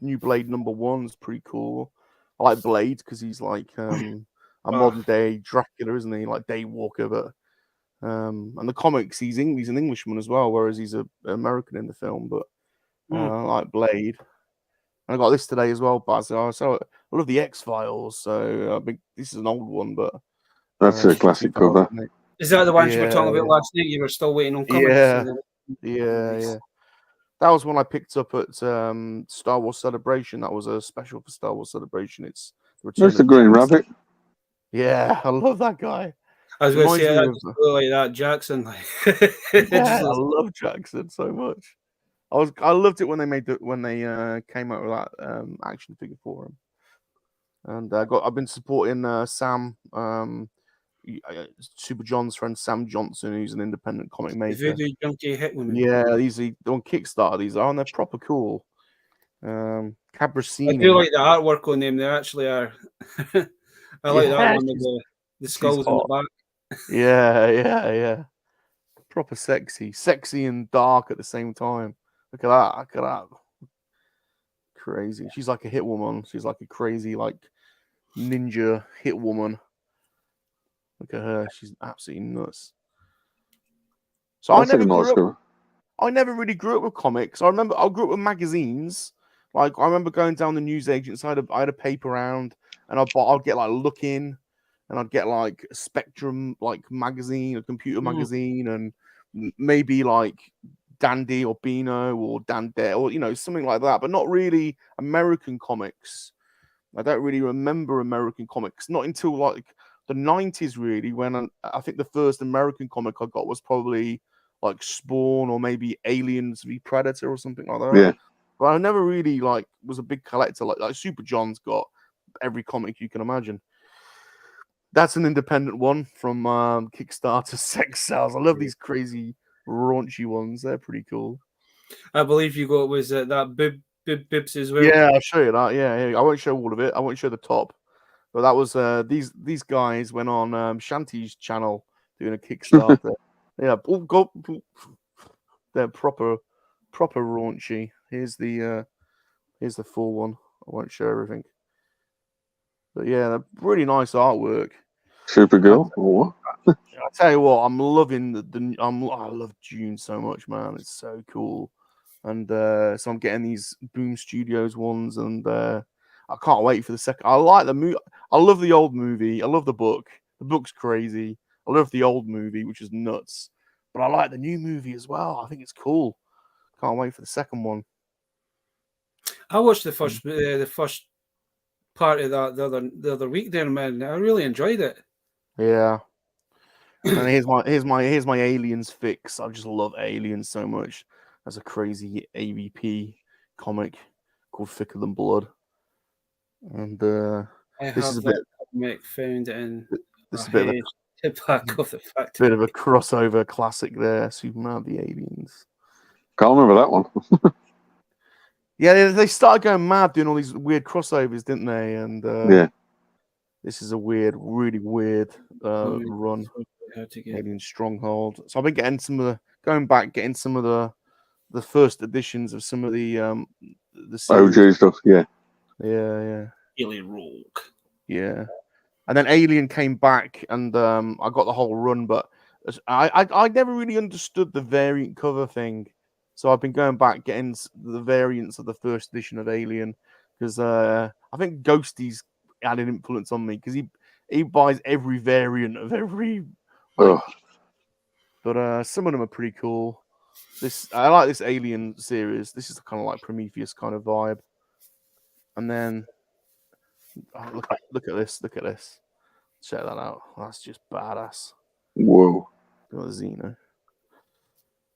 new Blade #1 is pretty cool. I like Blade because he's like a modern day Dracula, isn't he? Like Daywalker, but and the comics he's an Englishman as well, whereas he's an American in the film. But I like Blade. And I got this today as well, Buzz. So I love the X-Files. So this is an old one, but that's a classic cover. Is that the ones you were talking about last night? You were still waiting on comics. Yeah. That was one I picked up at Star Wars Celebration. That was a special for Star Wars Celebration. It's There's the Green Rabbit. Yeah, I love that guy. I was going to say, I just really like that Jackson. Yeah, I love Jackson so much. I loved it when they came out with that action figure for him. And I've been supporting Sam, Super John's friend Sam Johnson, who's an independent comic maker. Voodoo Junkie Hitwoman. Yeah, these are on Kickstarter. These are, and they're proper cool. Cabracini. I do like the artwork on them. They actually are. I like that one with the skulls in the back. Yeah. Proper sexy and dark at the same time. Look at that. Crazy. She's like a hit woman. She's like a crazy like ninja hit woman. Look at her. She's absolutely nuts. So I never really grew up with comics. I remember I grew up with magazines. Like I remember going down the newsagents. I had a paper round, and I'd get like Lookin', and I'd get like a Spectrum like magazine, a computer magazine, and maybe like Dandy or Beano or Dandette or something like that, but not really American comics. I don't really remember American comics, not until like the 90s really, when I think the first American comic I got was probably like Spawn or maybe Aliens v Predator or something like that. Yeah. But I never really like was a big collector. Like Super John's got every comic you can imagine. That's an independent one from Kickstarter. Sex Sales. I love these crazy raunchy ones. They're pretty cool. I believe you got that bibs as well. Yeah, I'll show you that. Yeah, I won't show all of it. I won't show the top. But that was these guys went on Shanty's channel doing a Kickstarter. Yeah, they're proper raunchy. Here's the full one. I won't show everything. But yeah, they're really nice artwork. Supergirl. I tell you what, I'm loving I love Dune so much, man. It's so cool. And so I'm getting these Boom Studios ones, and I can't wait for the second. I like the movie. I love the old movie. I love the book. The book's crazy. I love the old movie, which is nuts. but I like the new movie as well. I think it's cool. Can't wait for the second one. I watched the first part of that the other week there, man. I really enjoyed it. Yeah. And here's my Aliens fix. I just love Aliens so much. There's a crazy AVP comic called Thicker Than Blood. And this is a bit comic found in this is a bit of the back of the fact. bit of a crossover classic there. Superman the Aliens. Can't remember that one. Yeah, they started going mad doing all these weird crossovers, didn't they? And Yeah. this is a really weird run. How to get Alien Stronghold. So I've been getting getting some of the first editions of some of the series. OG stuff, yeah. Yeah. Alien Rogue. Yeah. And then Alien came back, and I got the whole run, but I never really understood the variant cover thing. So I've been going back, getting the variants of the first edition of Alien, because I think Ghosty's had an influence on me, because he buys every variant of every. Like, but some of them are pretty cool. I like this Alien series. This is kind of like Prometheus kind of vibe. And then look at this. Check that out. That's just badass. Whoa. Got a Xeno.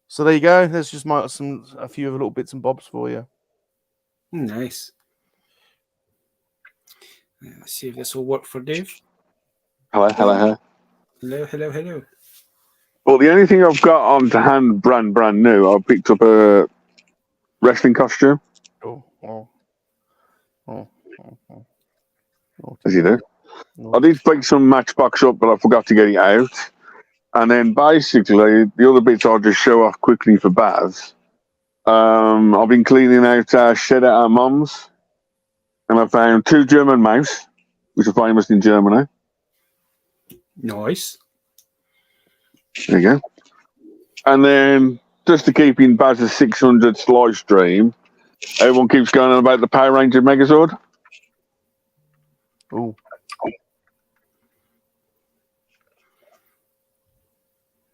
So there you go. There's just a few little bits and bobs for you. Nice. Let's see if this will work for Dave. Hello. Hello. Well, the only thing I've got on to hand brand new, I picked up a wrestling costume. As you do. I did pick some Matchbox up, but I forgot to get it out. And then basically, the other bits I'll just show off quickly for Baz. I've been cleaning out our shed at our mum's, and I found 2 German mice, which are famous in Germany. Nice. There you go. And then, just to keep in Baz's 600th live stream, everyone keeps going on about the Power Ranger Megazord. Oh.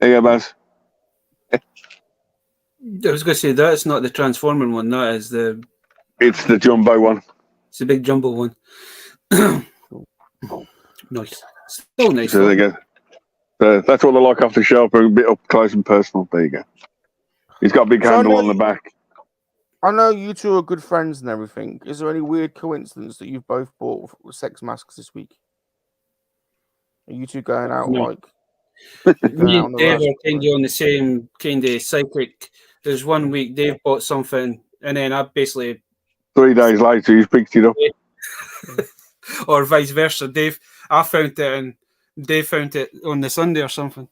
There you go, Baz. I was going to say that's not the Transformer one. That is It's the jumbo one. It's the big jumbo one. Nice. Still nice. So there you go. That's what I like off the shelf, a bit up close and personal. There you go. He's got a big handle on the back. I know you two are good friends and everything. Is there any weird coincidence that you've both bought sex masks this week? Are you two going out like? Me and Dave are kind of on the same kind of cyclic. There's one week Dave bought something, and then I basically 3 days later he's picked it up. Or vice versa. I found it and Dave found it on the Sunday or something.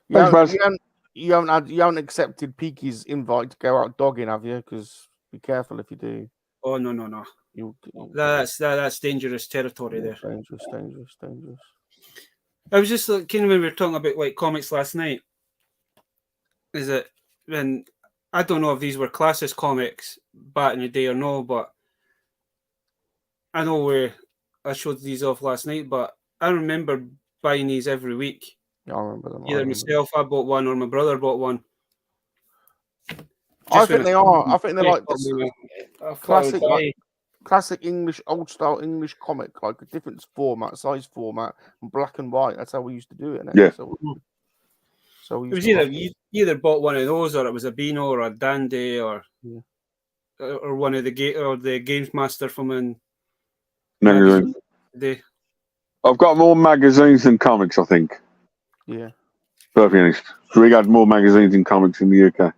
You haven't accepted Peaky's invite to go out dogging, have you? Because be careful if you do. Oh no. That's dangerous territory there. Dangerous. I was just like, when we were talking about like comics last night. Is it when I don't know if these were classist comics back in the day or no, but I know I showed these off last night, but I remember buying these every week. Yeah, I remember them. Either myself, I bought one, or my brother bought one. I think they're like classic English, old style English comic, like a different size format, black and white. That's how we used to do it. Yeah. So it was either bought one of those, or it was a Beano or a Dandy, or one of the Games Master from in. I've got more magazines than comics, I think. Yeah. Perfectly honest. We had more magazines than comics in the UK.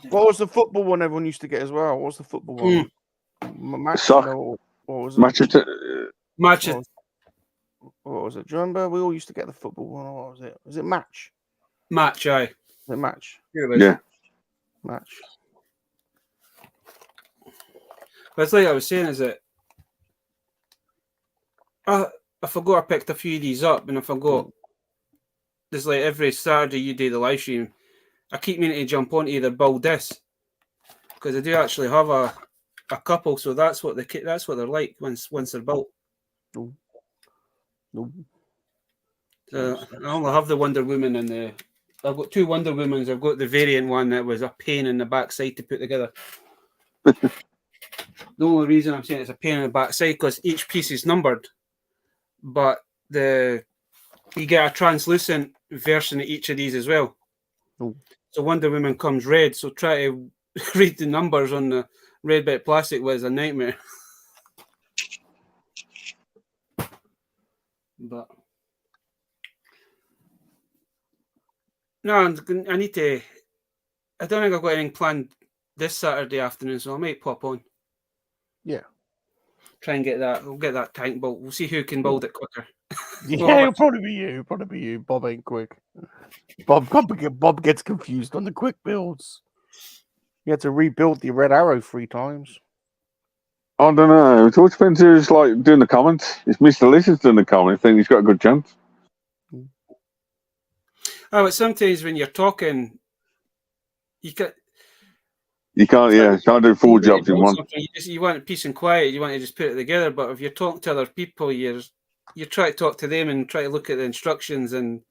What was the football one everyone used to get as well? What was the football one? What was it? Match. What was it? Do you remember? We all used to get the football one. What was it? Was it Match? Match, aye. Was it Match? Yeah. Match. But it's like I was saying, is that I forgot I picked a few of these up, and I forgot there's like every Saturday you do the live stream, I keep meaning to jump on to either build this, because I do actually have a couple, so that's what they're like once they're built. No. I only have the Wonder Woman and the. I've got 2 Wonder Womans. I've got the variant one that was a pain in the backside to put together. The only reason I'm saying it's a pain in the backside because each piece is numbered, but you get a translucent version of each of these as well. Ooh. So Wonder Woman comes red. So try to read the numbers on the red bit of plastic was a nightmare. But no, I need to. I don't think I've got anything planned this Saturday afternoon, so I might pop on. Yeah. Try and get that. We'll get that tank built. We'll see who can build it quicker. Yeah, it'll probably be you. Probably be you. Bob ain't quick. Bob gets confused on the quick builds. You had to rebuild the Red Arrow 3 times. I don't know. It all depends who's like doing the comments. If Mr. Lizard's doing the comments, then he's got a good chance. Oh, but sometimes when you're talking, you can't Can't do 4 jobs in one. You want peace and quiet. You want to just put it together. But if you're talking to other people, you try to talk to them and try to look at the instructions and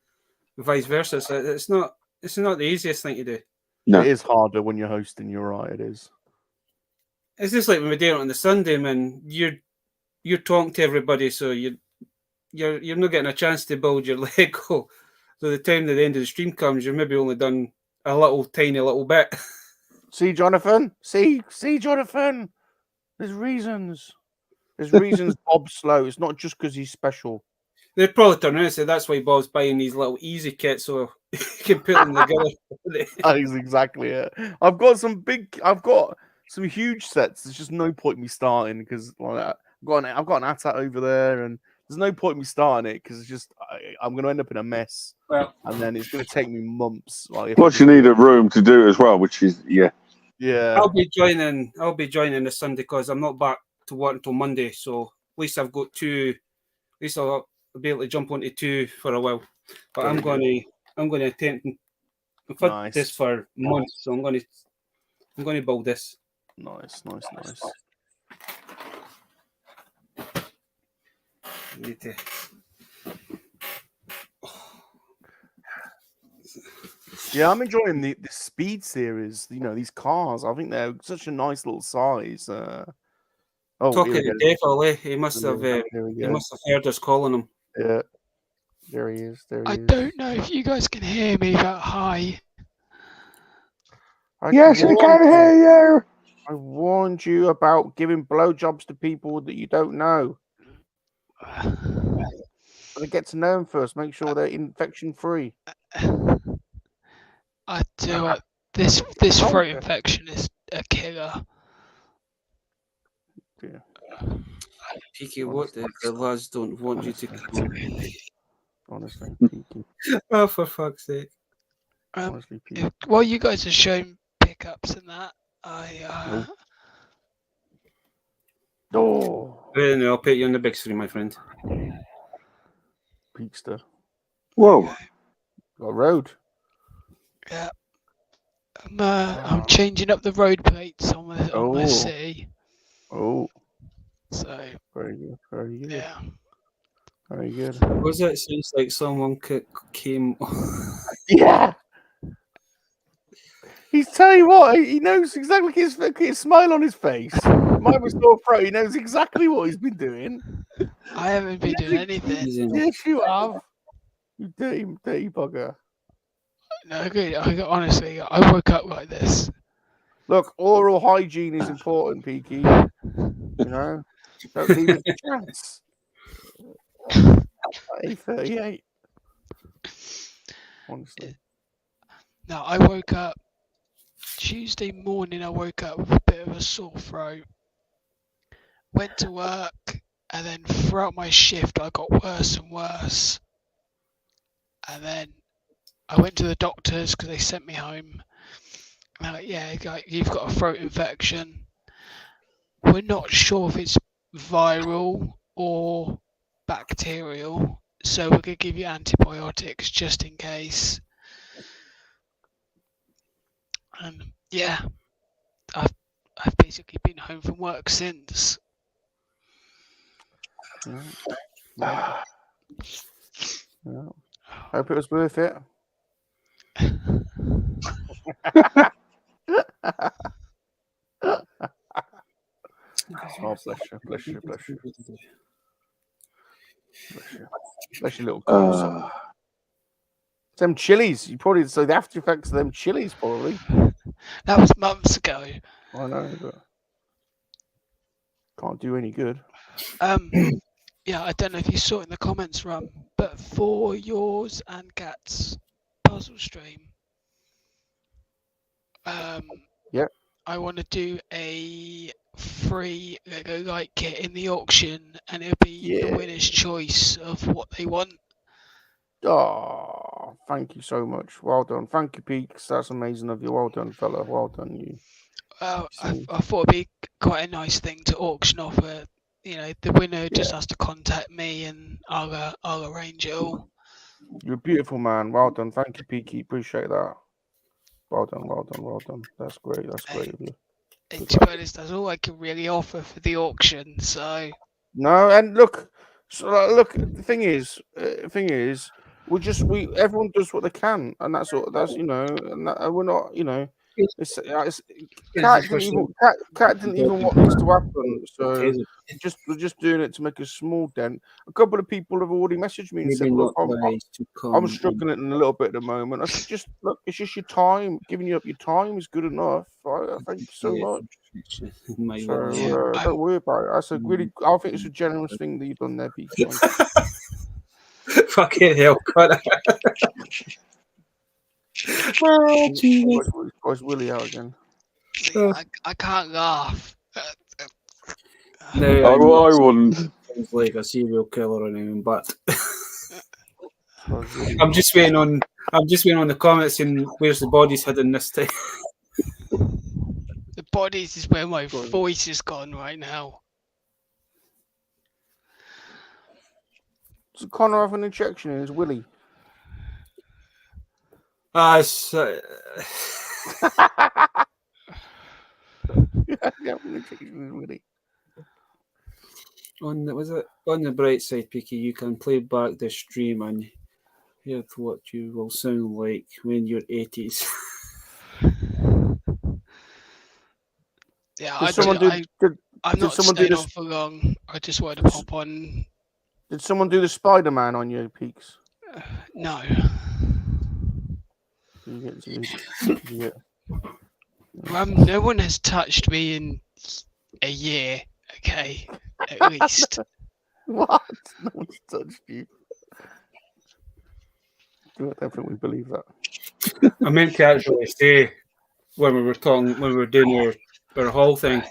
vice versa. So it's not the easiest thing to do. No. It is harder when you're hosting. You're right. It is. It's just like when we do it on the Sunday, man. You're talking to everybody, so you're not getting a chance to build your Lego. So the time that the end of the stream comes, you've maybe only done a tiny little bit. See, Jonathan. See, Jonathan. There's reasons. There's reasons Bob's slow. It's not just because he's special. They'd probably turn around and say that's why Bob's buying these little easy kits so he can put them together. That is exactly it. I've got some huge sets. There's just no point in me starting because like I've got an ATAT over there, and there's no point in me starting it because it's just I'm going to end up in a mess, and then it's going to take me months. Like, Plus, you need a room to do it as well, which is yeah. I'll be joining this Sunday because I'm not back to work until Monday, so at least I've got 2. At least I'll be able to jump onto 2 for a while. But I'm going to attempt. I've had this for months, so I'm going to build this. Nice. Yeah, I'm enjoying the Speed series. You know, these cars. I think they're such a nice little size. Talking to Devil, he must have heard us calling him. Yeah, there he is. I don't know if you guys can hear me, but hi. Yes, we can hear you. I warned you about giving blowjobs to people that you don't know. But get to know them first. Make sure they're infection free. I do. This throat infection is a killer. Yeah. Peaky, what the lads don't want you to come. Honestly, Peaky. Oh, for fuck's sake. Honestly, Peaky. While you guys are showing pickups and that, I'll put you on the big screen, my friend. Peakster. Whoa. Got a road. Yeah. I'm changing up the road plates on my city. Oh. So. Very good. Very good. Yeah. Very good. Was it seems like someone came? Yeah. He's telling you what, he knows exactly his smile on his face. Mine was sore throat. He knows exactly what he's been doing. I haven't been doing anything. Yes, you have. You dirty bugger. No, good. Honestly, I woke up like this. Look, oral hygiene is important, Peaky. You know, don't leave it to chance. 8:38. Honestly. No, I woke up Tuesday morning. I woke up with a bit of a sore throat. Went to work, and then throughout my shift, I got worse and worse. And then I went to the doctors because they sent me home. And they're like, yeah, you've got a throat infection. We're not sure if it's viral or bacterial, so we're going to give you antibiotics just in case. And yeah, I've basically been home from work since. Yeah. Hope it was worth it. Oh, bless you, bless you, bless you. Bless you. Bless your little cool. Them chilies. You probably say the after effects of them chilies, probably. That was months ago. I know, but can't do any good. Yeah, I don't know if you saw it in the comments, Rum, but for yours and Gat's puzzle stream, Yep. I want to do a free Lego Light kit in the auction, and it'll be the winner's choice of what they want. Oh, thank you so much. Well done. Thank you, Peaks. That's amazing of you. Well done, fella. Well done, you. I thought it'd be quite a nice thing to auction off. The winner just has to contact me, and I'll arrange it all. You're a beautiful man. Well done. Thank you, Peaky. Appreciate that. Well done. Well done. Well done. That's great. That's great of you. And to be honest, that's all I can really offer for the auction. So no, and look. The thing is, everyone does what they can, and that's all. That's and we're not, Cat didn't even want this to happen, so we're just doing it to make a small dent. A couple of people have already messaged me and said, "Look, I'm struggling in a little bit at the moment." I said, "Just look, it's just your time. Giving you up your time is good enough." Right? Thank you so much. Don't worry about it. That's a really, I think it's a generous thing that you've done there, Pete. Fucking hell, God. Oh, Jesus. Where's Willie out again? I can't laugh. No, I wouldn't. Sounds like a serial killer or anything, but I'm just waiting on the comments and where's the bodies hidden this time. The bodies is where my voice is gone right now. So Connor have an injection in his willy. On the bright side, Peaky, you can play back the stream and hear what you will sound like when you're 80s. Yeah, I'm not staying on for long. I just wanted to pop on. Did someone do the Spider-Man on your Peaks? No. No one has touched me in a year. Okay, at least. What? No one's touched you. I don't think we believe that. I meant to actually say when we were doing our haul thing.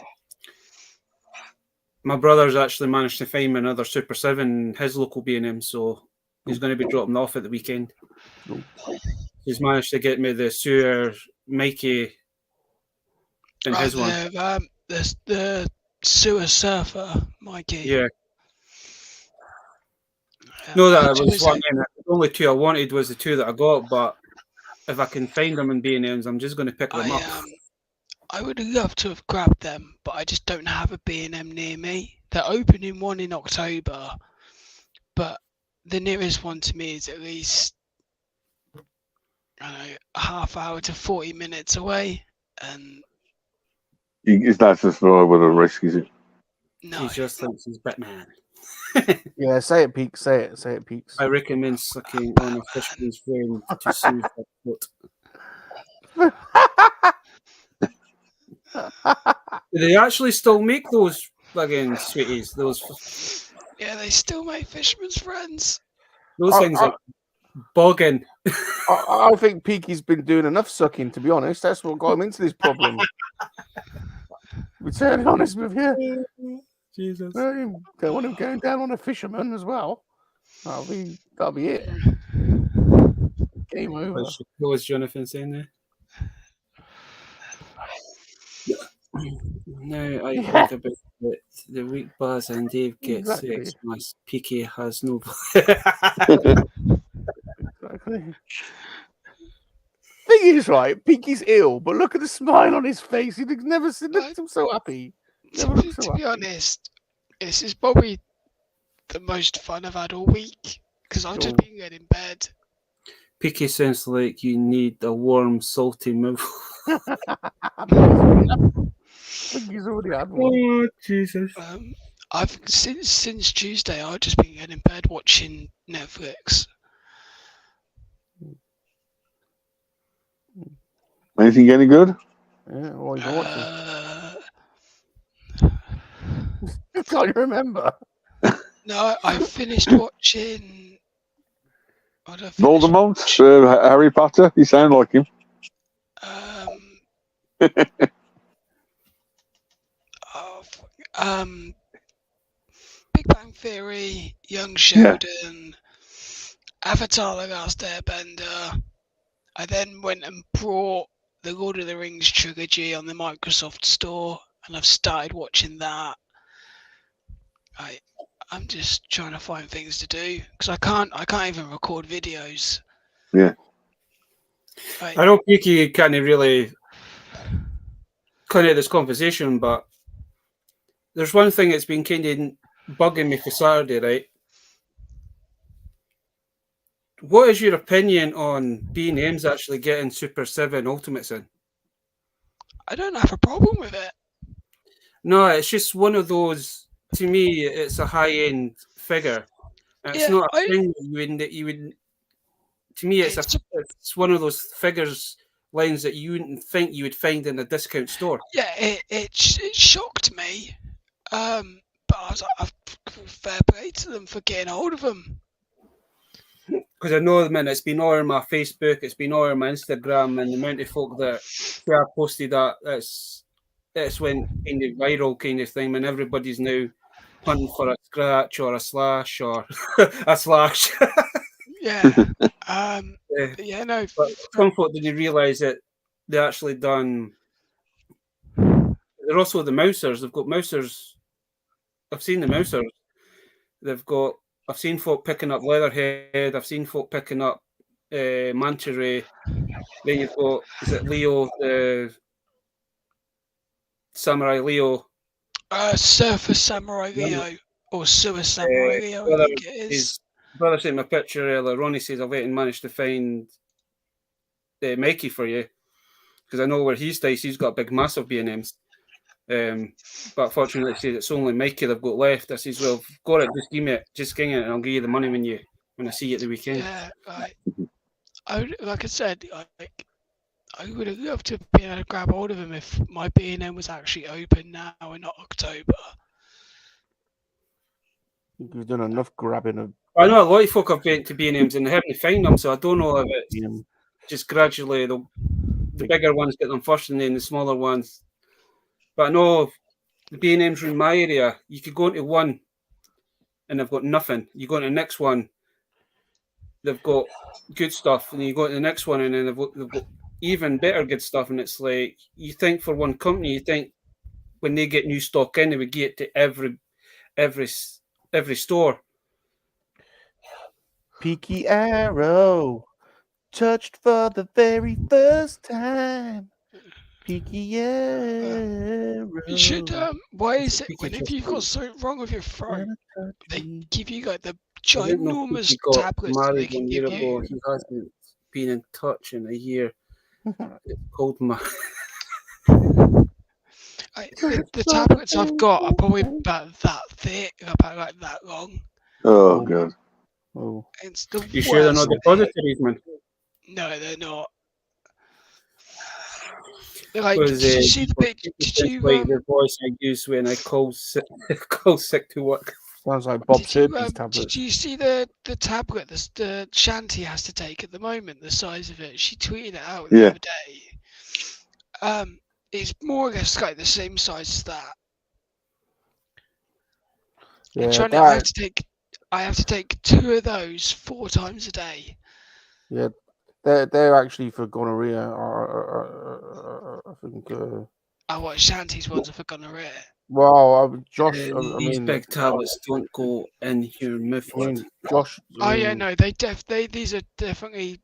My brother's actually managed to find me another Super 7 in his local B&M, so he's going to be dropping off at the weekend. He's managed to get me the sewer Mikey in his one. The sewer surfer Mikey. Yeah. No, that was one. The only two I wanted was the two that I got, but if I can find them in B&Ms, I'm just going to pick them up. I would love to have grabbed them, but I just don't have a B&M near me. They're opening one in October, but the nearest one to me is at least, I don't know, a half hour to 40 minutes away. And it's not just with a risk, is it? No. He just thinks he's Batman. Yeah, say it, Peaks. Say it, Peaks. I recommend sucking on a fisherman's friend to soothe that foot. Do they actually still make those again, sweeties? Those. Yeah, they still make fisherman's friends. Those things are bogging. I think Peaky's been doing enough sucking, to be honest. That's what got him into this problem. We're totally honest with you. Jesus. Don't want him going down on a fisherman as well. That'll be it. Game over. What was Jonathan saying there? No, I think about it. The week Baz and Dave get sex. My PK has no. Exactly. Thing is, right, Peaky's ill, but look at the smile on his face. He never looked him so happy. To be honest, this is probably the most fun I've had all week because I've just been getting in bed. Peaky sounds like you need a warm, salty mouth. I think he's already had one. Oh, Jesus. I've since Tuesday. I've just been getting in bed watching Netflix. Anything any good? Yeah, what are you watching? Can't you remember? No, I finished watching. What did I finish? Voldemort, Harry Potter. You sound like him. Big Bang Theory, Young Sheldon, Avatar: The Last Airbender. I then went and brought the Lord of the Rings trilogy on the Microsoft Store, and I've started watching that. I'm just trying to find things to do because I can't even record videos. Yeah. I know Peaky kind of really this conversation, but there's one thing that's been kind of bugging me for Saturday, right? What is your opinion on B&M's actually getting Super 7 Ultimates in? I don't have a problem with it. No, it's just one of those. To me, it's a high-end figure. It's not a thing that you would. To me, it's one of those figures lines that you wouldn't think you would find in a discount store. Yeah, it shocked me, but I was like, fair play to them for getting hold of them. Because I know, man, it's been all over my Facebook, it's been all over my Instagram, and the amount of folk that I posted that it's went kind of viral kind of thing, and everybody's now hunting for a scratch or a slash or a slash. Yeah. No. But some folk didn't realise that they actually done. They're also the Mousers. They've got Mousers. I've seen the Mousers. I've seen folk picking up Leatherhead. I've seen folk picking up Manta Ray. Then you've got, is it Leo, Samurai Leo? Surfer Samurai Leo or Sewer Samurai Leo, I think it is. Brother sent me a picture earlier. Ronnie says I've let him manage to find Mikey for you because I know where he stays. He's got a big, massive B&Ms. But fortunately, he says it's only Mikey they've got left. I says, well, if got it, just give me it, just give it, and I'll give you the money when I see you at the weekend. Yeah, like I said, I would have loved to be able to grab hold of him if my B&M was actually open now in October. You've done enough grabbing of. I know a lot of folk have been to B&Ms and they haven't found them, so I don't know if it's just gradually the bigger ones get them first and then the smaller ones. But I know the B&Ms in my area, you could go into one and they've got nothing. You go into the next one, they've got good stuff, and you go to the next one and then they've got even better good stuff. And it's like, you think for one company, you think when they get new stock in, they would get it to every store. Peaky Arrow, touched for the very first time. Peaky Arrow. You should. Why is it whenever you've got something wrong with your throat, they give you like the ginormous tablets that they can give you? He hasn't been in touch in a year. It's called my. The tablets I've got are probably about that thick, about like that long. Oh god. Oh. It's the You sure they're not depositories, man? No, they're not. Like, did you see the picture? Did you like the voice I use when I call sick to work? Sounds like Bob Turpin's tablet. Did you see the tablet the Shanti has to take at the moment? The size of it. She tweeted it out the other day. It's more or less like the same size as that. Yeah, I have to take 2 of those 4 times a day. Yeah, they're actually for gonorrhea. I think. What Shanti's ones are for gonorrhea. Well, Josh. These big tablets don't go in your mouth. Josh. Yeah, no, these are definitely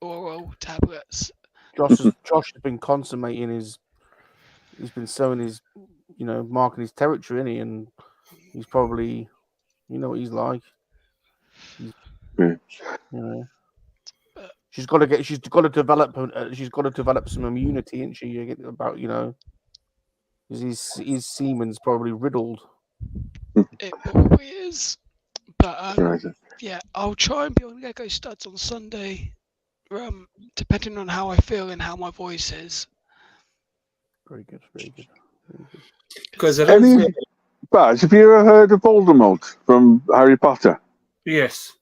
oral tablets. Josh has been consummating his. He's been sowing his, marking his territory, isn't he? And he's probably, what he's like. She's got to develop some immunity, isn't she? About his semen's probably riddled. It probably is. But Right. yeah, I'll try and be on Gecko Studs on Sunday. Depending on how I feel and how my voice is. Very good, very good, very good. Because Baz, have you ever heard of Voldemort from Harry Potter? yes.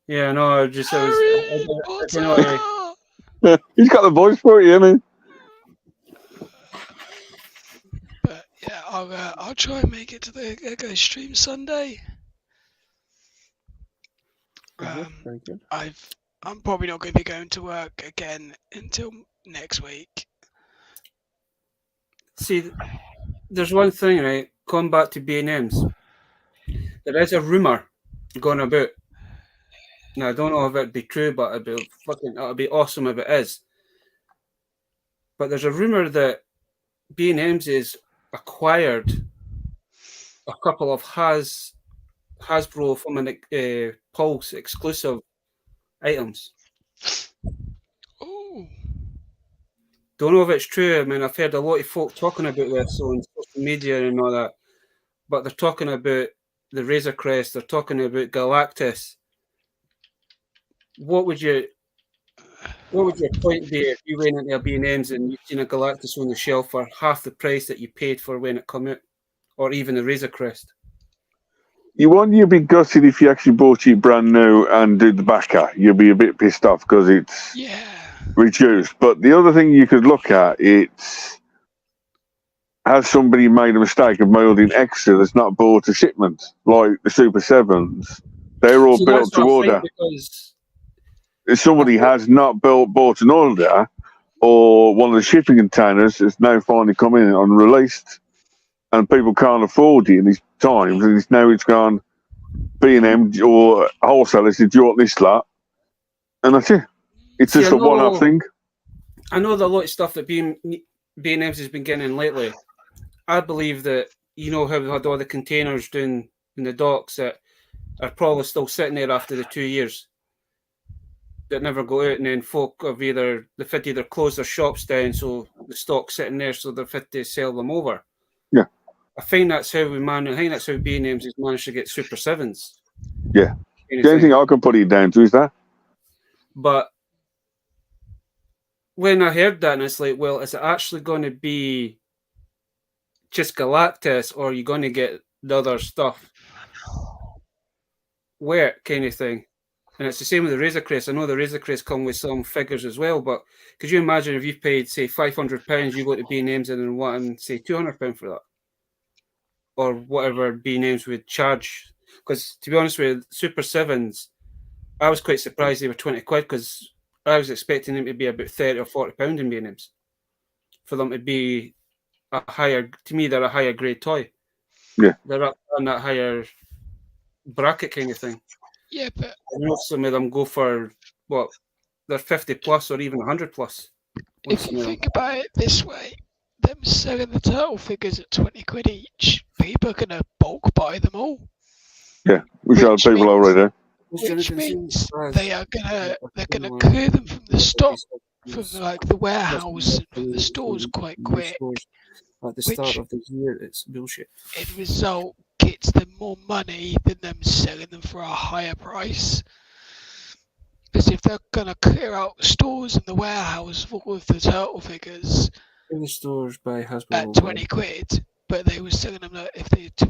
Yeah, no, I don't know. He's got the voice for it, hasn't But yeah, I'll try and make it to the Gecko stream Sunday. Very good. I'm probably not going to be going to work again until next week. See, there's one thing, right? Going back to B&M's, there is a rumour going about. Now, I don't know if it'd be true, but it'd be awesome if it is. But there's a rumour that B&M's is acquired a couple of Hasbro from a Pulse exclusive items. Oh. Don't know if it's true. I mean, I've heard a lot of folk talking about this on social media and all that, but they're talking about the Razor Crest. They're talking about Galactus. What would your point be if you went into a B&M's and you've seen a Galactus on the shelf for half the price that you paid for when it came out, or even the Razor Crest? You'd be gutted if you actually bought it brand new and did the backer. You'd be a bit pissed off because it's reduced. But the other thing you could look at, has somebody made a mistake of moulding extra that's not bought a shipment, like the Super 7s? They're all built to order. If somebody has not bought an order, or one of the shipping containers has now finally come in unreleased, and people can't afford it in these times, and it's gone B&M or wholesalers said, "Do you want this lot?" And that's it. It's just a one-off thing. I know that a lot of stuff that B&M's has been getting lately. I believe that, how we had all the containers down in the docks that are probably still sitting there after the 2 years that never go out, and then folk have either closed their shops down, so the stock's sitting there, so they're fit to sell them over. Yeah. I think that's how that's how B&M's has managed to get Super 7s. Yeah. The only thing I can put it down to is that. But when I heard that, and it's like, well, is it actually going to be just Galactus, or are you going to get the other stuff? Where kind of thing. And it's the same with the Razor Crest. I know the Razor Crest come with some figures as well, but could you imagine if you've paid, say, £500, you go to B&M's and want, say, £200 for that? Or whatever B&M's would charge. Because, to be honest with you, Super 7s, I was quite surprised they were 20 quid, because I was expecting them to be about 30 or 40 pound in B&M's. For them to be they're a higher grade toy. Yeah. They're up on that higher bracket kind of thing. Yeah, but I know some of them go for they're 50 plus or even 100 plus. If you think about it this way, them selling the turtle figures at 20 quid each, people are gonna bulk buy them all. Yeah, which people already. Which means they're gonna clear them from the stock, from the warehouse and from the stores quite quick. At the start of the year, it's bullshit. End result gets them more money than them selling them for a higher price. Because if they're gonna clear out stores and the warehouse full of the turtle figures in the stores by Hasbro at 20 quid, but they were selling them if they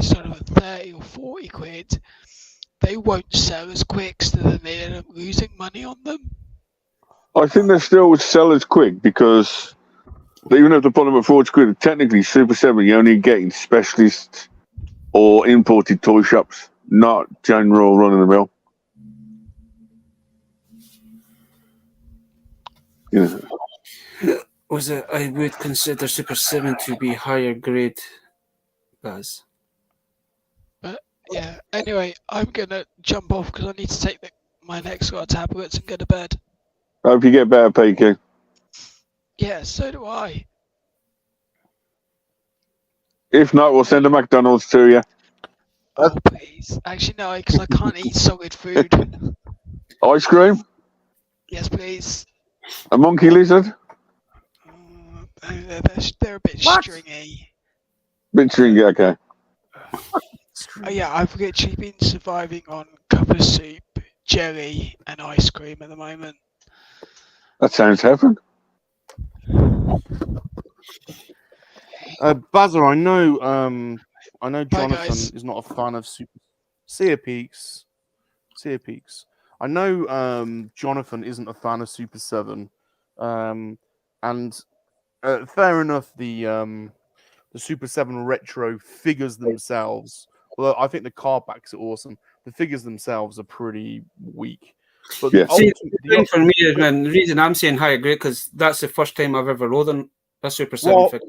started at 30 or 40 quid, they won't sell as quick, so then they end up losing money on them. I think they still would sell as quick because even if they put them at 40 quid, technically Super 7, you're only getting specialist or imported toy shops, not general run-of-the-mill. I would consider Super 7 to be higher grade, Baz. But yeah, anyway, I'm gonna jump off because I need to take my next lot of tablets and go to bed. I hope you get better, PK. Yeah, so do I. If not, we'll send a McDonald's to you. Oh, please. Actually, no, because I can't eat solid food. Ice cream? Yes, please. A monkey lizard? They're a bit What? stringy. Bit stringy, okay. Oh yeah, I've literally been surviving on cup of soup, jelly, and ice cream at the moment. That sounds heaven. Bazza, I know Bye, Jonathan guys. is not a fan of Super Sea of Peaks. Sea of Peaks. I know Jonathan isn't a fan of Super 7. And fair enough, the Super 7 retro figures themselves. Although I think the card backs are awesome. The figures themselves are pretty weak. But Yeah. See, the thing for me is, man, the reason I'm saying higher grade because that's the first time I've ever rode on a Super 7 figure.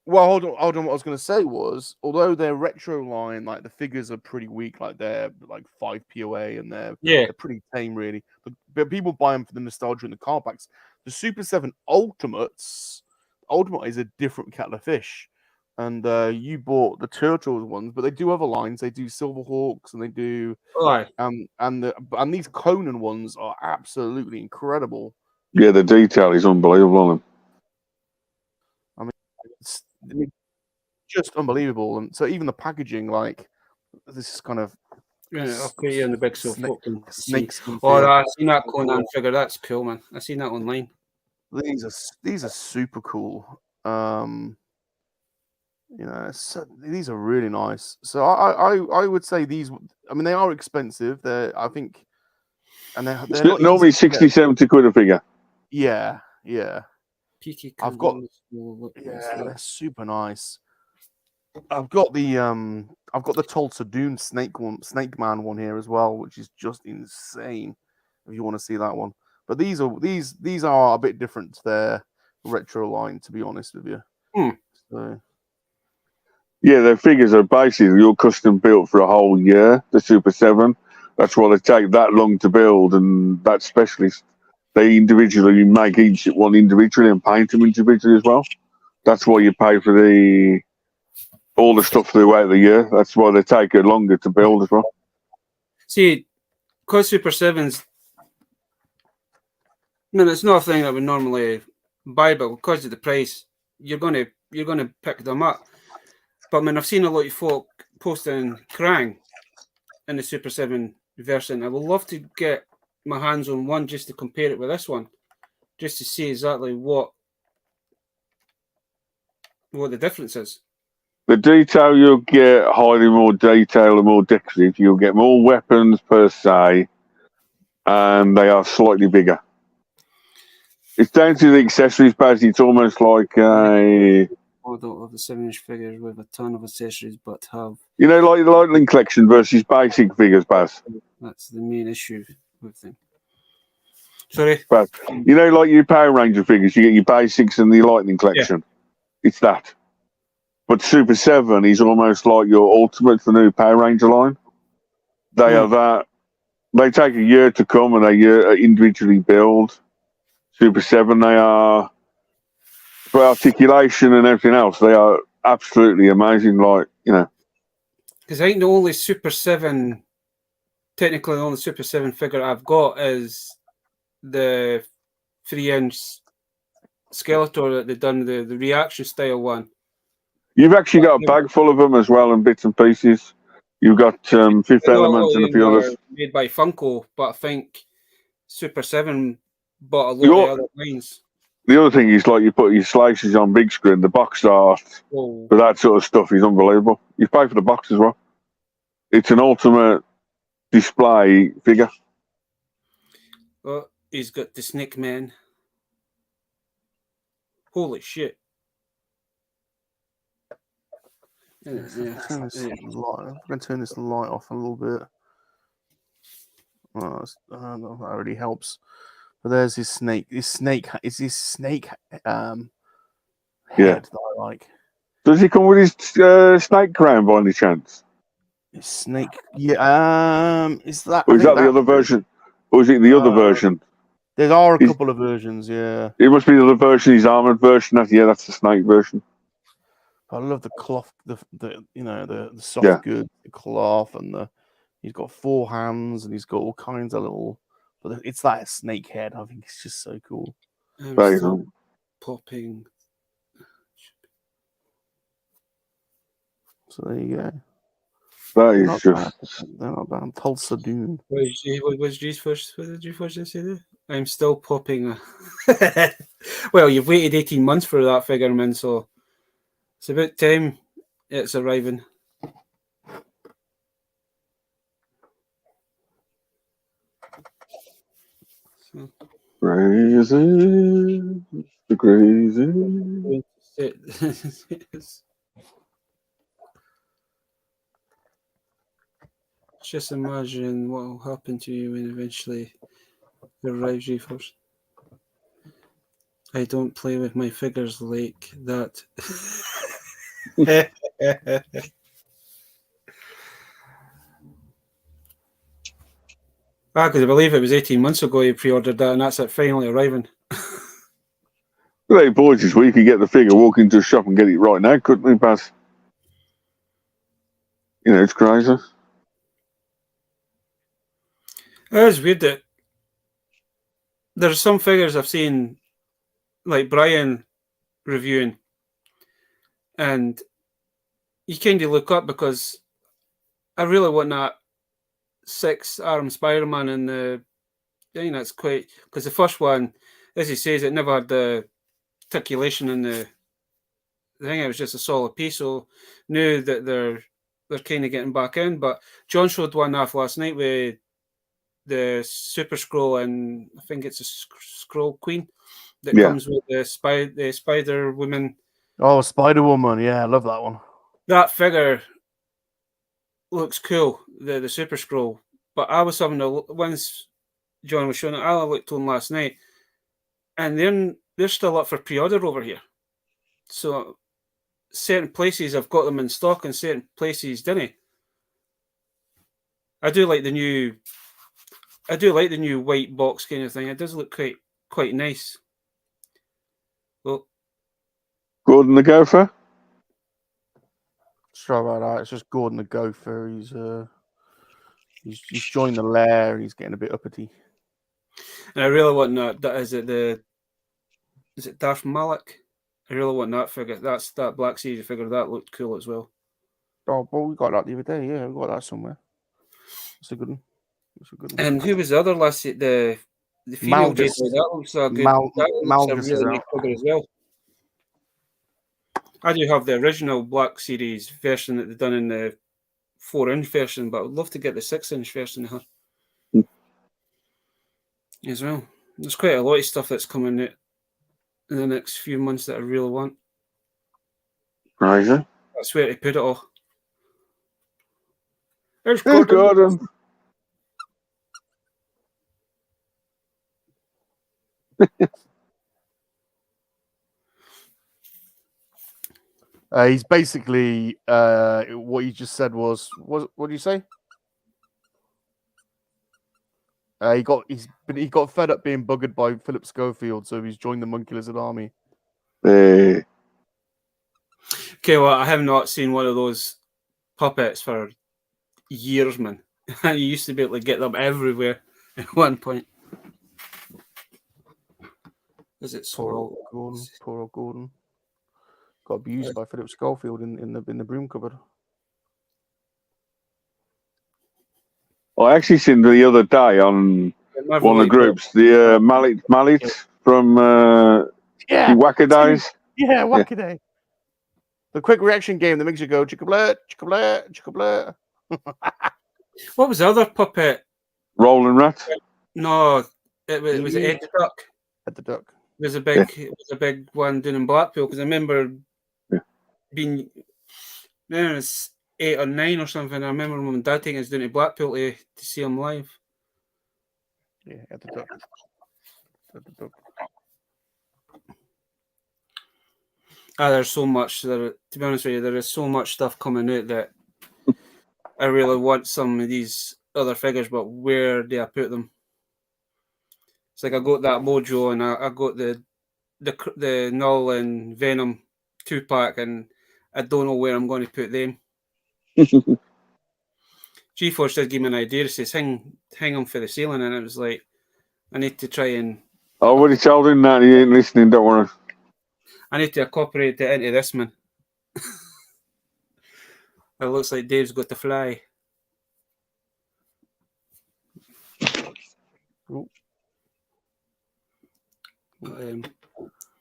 Well, hold on. What I was going to say was, although their retro line, like the figures are pretty weak, like they're like 5 POA and they're pretty tame, really. But people buy them for the nostalgia and the card backs. The Super 7 Ultimate is a different kettle of fish. And you bought the Turtles ones, but they do other lines. They do Silverhawks and they do and these Conan ones are absolutely incredible. Yeah, the detail is unbelievable on them. It's just unbelievable. And so even the packaging, like this is kind of I'll put you in the big so folk can see. snakeskin. Oh, I've seen that Conan figure. That's cool, man. I've seen that online. These are super cool. These are really nice. So I would say these. I mean, they are expensive. I think, and they're not normally 60, 70 quid a figure. Yeah. Peaky I've got. They're super nice. I've got the Tulsa Doom Snake Man one here as well, which is just insane. If you want to see that one, but these are a bit different to their retro line, to be honest with you. So. Yeah, their figures are basically all custom built for a whole year. The Super 7, that's why they take that long to build, and that specialist they individually make each one individually and paint them individually as well. That's why you pay for all the stuff throughout the year. That's why they take it longer to build as well. See, because Super 7s, I mean, it's not a thing that we normally buy, but because of the price, you're gonna pick them up. But I mean, I've seen a lot of folk posting Krang in the Super 7 version. I would love to get my hands on one just to compare it with this one, just to see exactly what the difference is. The detail you'll get, highly more detail and more decorative. You'll get more weapons per se, and they are slightly bigger. It's down to the accessories, basically. It's almost like a model of the 7-inch figures with a ton of accessories, but have like the Lightning Collection versus basic figures, Baz. That's the main issue with them. Sorry, Baz. Like your Power Ranger figures, you get your basics and the Lightning Collection. Yeah. It's that. But Super 7 is almost like your ultimate for the new Power Ranger line. They are that. They take a year to come and they individually build. Super 7, they are, for articulation and everything else, they are absolutely amazing. Because I think the only Super 7, technically the only Super 7 figure I've got is the 3-inch Skeletor that they've done, the reaction style one. You've actually got a bag full of them as well, and bits and pieces. You've got Fifth Element and a few others. Made by Funko, but I think Super 7 bought a lot of other lines. The other thing is, like, you put your slices on big screen, the box art for that sort of stuff is unbelievable. You pay for the box as well. It's an ultimate display figure. Oh, he's got the Snake Man. Holy shit. I'm going to turn this light off a little bit. Oh, that already helps. But there's his snake. His snake head that I like. Does he come with his snake crown by any chance? His snake, yeah. Is that? Or is that the other version? Or is it the other version? There are a couple of versions, yeah. It must be the other version. His armored version. That's the snake version. I love the cloth, the soft good, the cloth, and he's got 4 hands, and he's got all kinds of little but it's like a snake head. I think it's just so cool. I'm Very still cool. popping. So there you go. That They're is not just. bad. They're not bad. Tulsa Dune. What was G's first? What did you first say there? I'm still popping. Well, you've waited 18 months for that figure, man. So it's about time it's arriving. So, Crazy, the crazy. Just imagine what will happen to you when eventually it arrives you first. I don't play with my figures like that. Because I believe it was 18 months ago you pre-ordered that, and that's it finally arriving. Hey, boys, this week you get the figure, walk into a shop and get it right now, couldn't we, Baz? You know, it's crazy. It is weird that there's some figures I've seen, like Brian reviewing, and you kind of look up because I really want that 6-arm Spider-Man, and I think that's quite, because the first one, as he says, it never had the articulation in the thing. It was just a solid piece. So knew that they're kind of getting back in. But John showed one off last night with the Super Scroll, and I think it's a Scroll Queen that comes with the Spider Woman. Oh, Spider Woman. Yeah, I love that one. That figure looks cool, the Super Scroll. But I was having once John was showing it, I looked on last night, and they're still up for pre-order over here. So certain places I've got them in stock, and certain places didn't. I do like the new white box kind of thing. It does look quite nice. Well, Gordon the Gopher? Sorry about that. It's just Gordon the Gopher. He's joined the lair and he's getting a bit uppity. and I really want that. Is it Darth Malak? I really want that figure. That's that Black Series figure. That looked cool as well. Oh, well, we got that the other day. Yeah, we got that somewhere. That's a good one. And who was the other last? The female Jade. That looks a good. That looks a really nice figure as well. I do have the original Black Series version that they've done in the 4-inch version, but I would love to get the 6-inch version of her as well. There's quite a lot of stuff that's coming out in the next few months that I really want. Crazy. That's where to put it all. There's Gordon. He's basically what you just said was what did you say? He got fed up being buggered by Philip Schofield, so he's joined the Monkey Lizard Army. Hey. Okay, well, I have not seen one of those puppets for years, man. You used to be able to get them everywhere at one point. Is it Poor old Gordon. Got abused by Philip Schofield in the broom cupboard. I actually seen the other day on one of the groups, the Mallet from Wackaday. Yeah, Wackaday. The quick reaction game that makes you go chicka-bleh, chicka-bleh, chicka-bleh. What was the other puppet? Rolling Rat? No, it was Ed the Duck. Ed the Duck. It was a big one down in Blackpool, because I remember being, I was 8 or 9 or something. I remember Mum and Dad taking us down to Blackpool to see him live. Yeah, Ed the Duck. Ed the Duck. There's so much to be honest with you, there is so much stuff coming out that I really want some of these other figures, but where do I put them? It's like I got that Mojo, and I got the Null and Venom 2-pack, and I don't know where I'm going to put them. G-Force did give me an idea. It says hang them for the ceiling, and it was like, I need to try and. I already told him that he ain't listening. Don't worry. I need to incorporate it into this, man. It looks like Dave's got to fly. I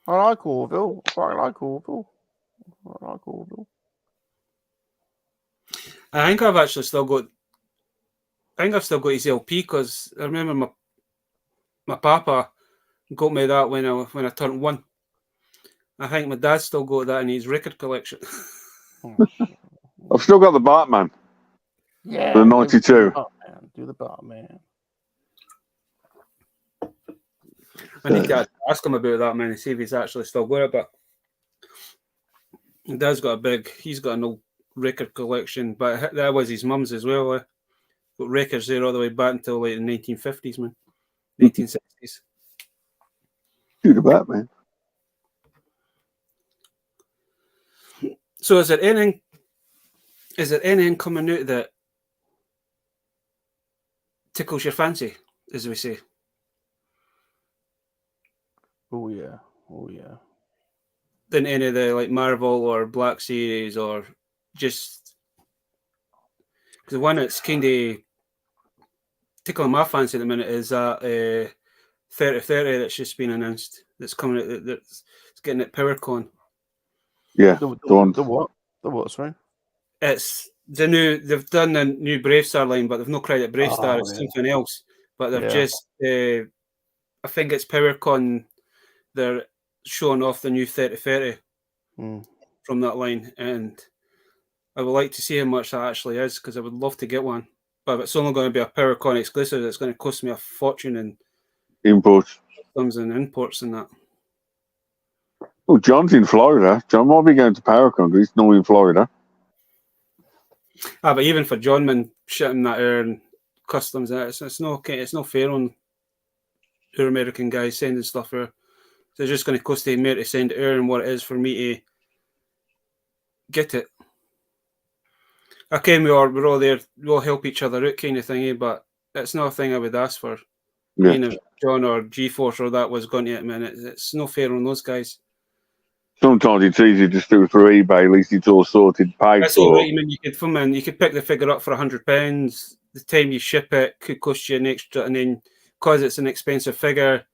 like Orville. I like Orville. I like Orville. I think I've actually still got. I think I've still got his LP because I remember my papa got me that when I turned 1. I think my dad still got that in his record collection. I've still got the Batman. Yeah. The 92. Do the Batman. I need to ask him about that, man, and see if he's actually still got it. But Dad's got he's got an old record collection, but that was his mum's as well. Got records there all the way back until like the 1950s, man, 1960s. Do the Batman. So is there anything coming out that tickles your fancy, as we say? Oh yeah. Oh yeah. Than any of the like Marvel or Black Series or just because the one that's kind of tickling my fancy at the minute is that 3030 that's just been announced. That's coming out. That's getting at PowerCon. Yeah. The what? The what? Sorry. It's the new. They've done the new Bravestar line, but they've not credited Bravestar. It's something else. But they've just. I think it's PowerCon. They're showing off the new 3030 from that line, and I would like to see how much that actually is because I would love to get one. But if it's only going to be a PowerCon exclusive, it's going to cost me a fortune in imports. Comes and imports and that. Oh, John's in Florida. John might be going to PowerCon. He's not in Florida. But even for John, man, shipping that air and customs, it's no fair on our American guys sending stuff here. So it's just going to cost them more to send it here and what it is for me to get it. Okay, we're all there, we all help each other out kind of thing, but it's not a thing I would ask for. Yeah. If John or G-Force or that was going to it, man, it's no fair on those guys. Sometimes it's easy to do it through eBay. At least it's all sorted, paid That's for. all right. I mean, you could pick the figure up for £100. The time you ship it could cost you an extra, and then because it's an expensive figure,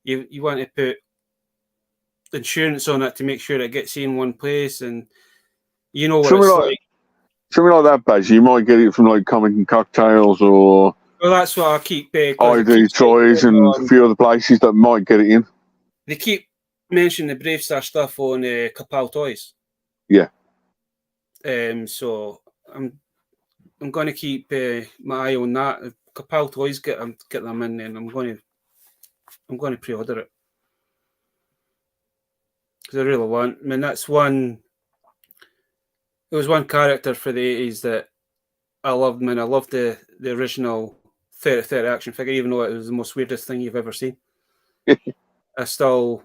you want to put insurance on it to make sure it gets in one place, and you know what it's like. Something like that, Baz. You might get it from like Comic and Cocktails or. Well, that's what I keep. ID Toys and a few other places that might get it in. They keep mentioning the Bravestar stuff on Kapal Toys. Yeah. So I'm going to keep my eye on that. If Kapal Toys get them in, then I'm going to pre-order it because I really want. I mean, that's one. There was one character for the 80s that I loved. Man, I loved the original 3030 action figure, even though it was the most weirdest thing you've ever seen. I still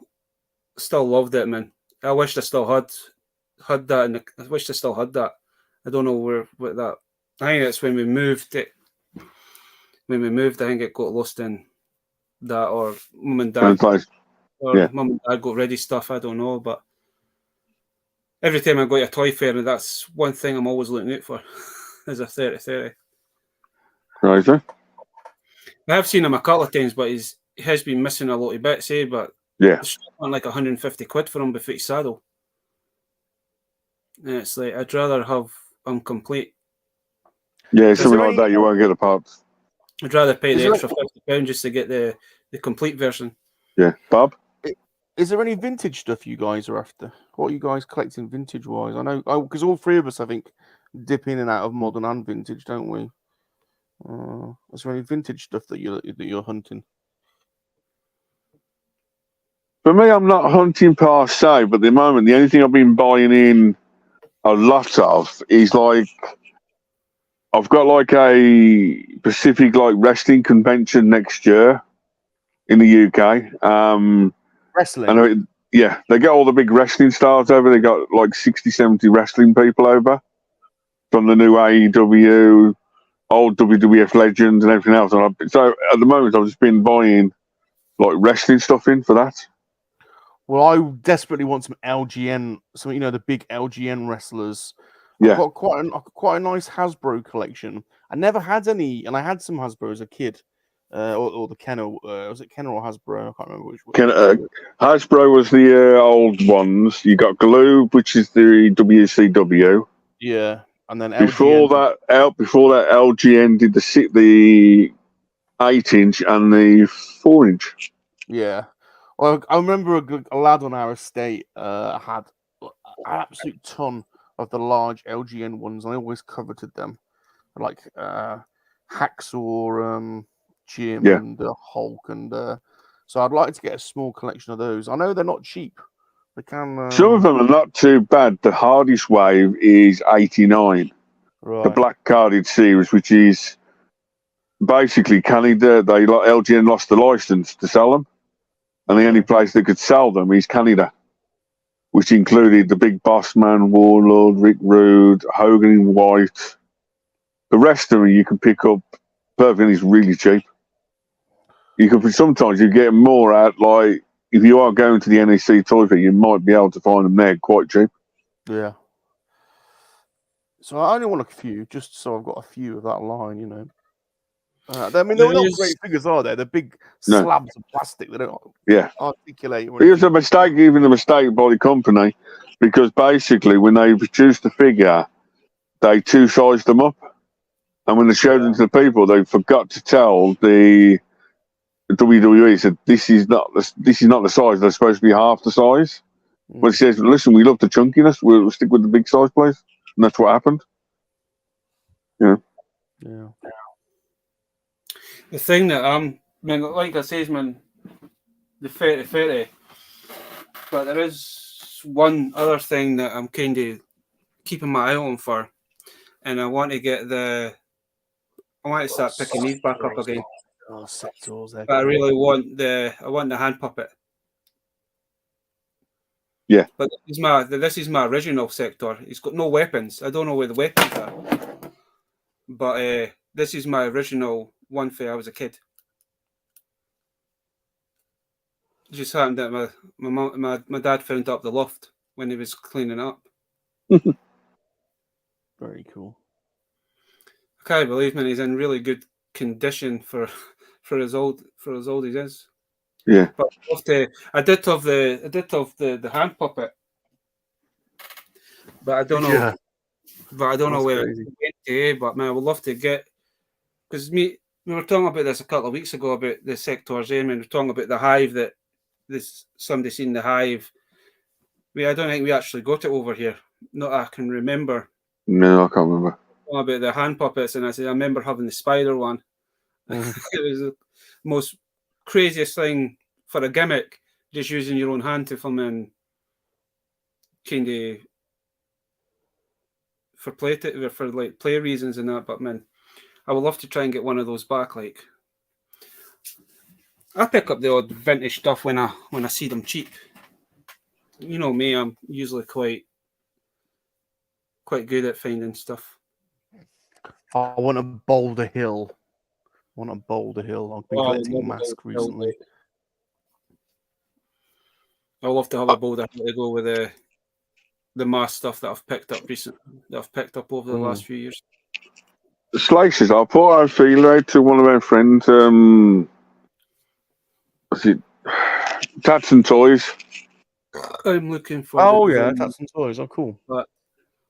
loved it, man. I wished I still had that, and I wished I still had that. I don't know what that. I think it's when we moved it. When we moved, I think it got lost in that, or mum and dad, mum and dad got ready stuff. I don't know, but every time I go to a toy fair, that's one thing I'm always looking out for. Is a 3030. Right. I have seen him a couple of times, but he has been missing a lot of bits, but yeah, on like 150 quid for him before his saddle. And it's like I'd rather have him complete. Yeah, something like that. You won't get a parts. I'd rather pay the extra £50 just to get the complete version. Yeah, Bob. Is there any vintage stuff you guys are after? What are you guys collecting vintage wise? I know because all three of us, I think, dip in and out of modern and vintage, don't we? Is there any vintage stuff that you're hunting? For me, I'm not hunting per se, but at the moment, the only thing I've been buying in a lot of is like I've got like a Pacific like wrestling convention next year in the UK. Wrestling. Yeah, they got all the big wrestling stars over. They got like 60, 70 wrestling people over from the new AEW, old WWF legends and everything else. So at the moment, I've just been buying like wrestling stuff in for that. Well, I desperately want some LGN, some the big LGN wrestlers. Yeah. I've got quite a nice Hasbro collection. I never had any, and I had some Hasbro as a kid, or the Kenner. Was it Kenner or Hasbro? I can't remember which one. Hasbro was the old ones. You got Gloob, which is the WCW. Yeah, and then before LGN. before that, LGN did the 8-inch and the 4-inch. Yeah. Well, I remember a lad on our estate had an absolute ton of the large LGN ones, and I always coveted them, like Hacksaw, Jim, and Hulk, and so I'd like to get a small collection of those. I know they're not cheap. They can. Some of them are not too bad. The hardest wave is 89, right. the black carded series, which is basically Canada. LGN lost the license to sell them, and the only place they could sell them is Canada, which included the Big Boss Man, Warlord, Rick Rude, Hogan in white. The rest of them you can pick up perfectly. It's really cheap. Sometimes you get more out, like if you are going to the NEC Toy Fair, you might be able to find them there quite cheap. Yeah. So I only want a few, just so I've got a few of that line, I mean, they're not great figures, are they? They're big slabs of plastic. They don't articulate. It was a mistake, even a mistake by the company, because basically when they produced the figure, they two-sized them up. And when they showed them to the people, they forgot to tell the WWE said this is not the size. They're supposed to be half the size. But it says, listen, we love the chunkiness. We'll stick with the big size, please. And that's what happened. Yeah. The thing that like I says, man, the 30-30. But there is one other thing that I'm kind of keeping my eye on for, and I want to start picking these back up again. Oh, sectors. But I really want the hand puppet. Yeah. But this is my original sector. He's got no weapons. I don't know where the weapons are. But this is my original one for I was a kid. It just happened that my dad found up the loft when he was cleaning up. Very cool. I can't believe, man, he's in really good condition for as old as he is. Yeah. But I did have the hand puppet, but I don't know. Yeah. But I don't know where it went to. But man, I would love to get, because we were talking about this a couple of weeks ago about the sectors. And we were talking about the hive that somebody seen the hive. I don't think we actually got it over here. Not I can remember. No, I can't remember. About the hand puppets, and I said I remember having the spider one. It was the most craziest thing for a gimmick, just using your own hand to film in, kind of for play reasons and that. But man, I would love to try and get one of those back. Like, I pick up the odd vintage stuff when I see them cheap. You know me, I'm usually quite good at finding stuff. I want a Boulder Hill. I've been collecting Mask recently. I love to have a Boulder Hill to go with the Mask stuff that I've picked up recently. That I've picked up over the last few years. Slices. I put our feeler out to one of our friends. What's it? Tats and Toys. I'm looking for. Oh yeah, Tats and Toys. Oh, cool. But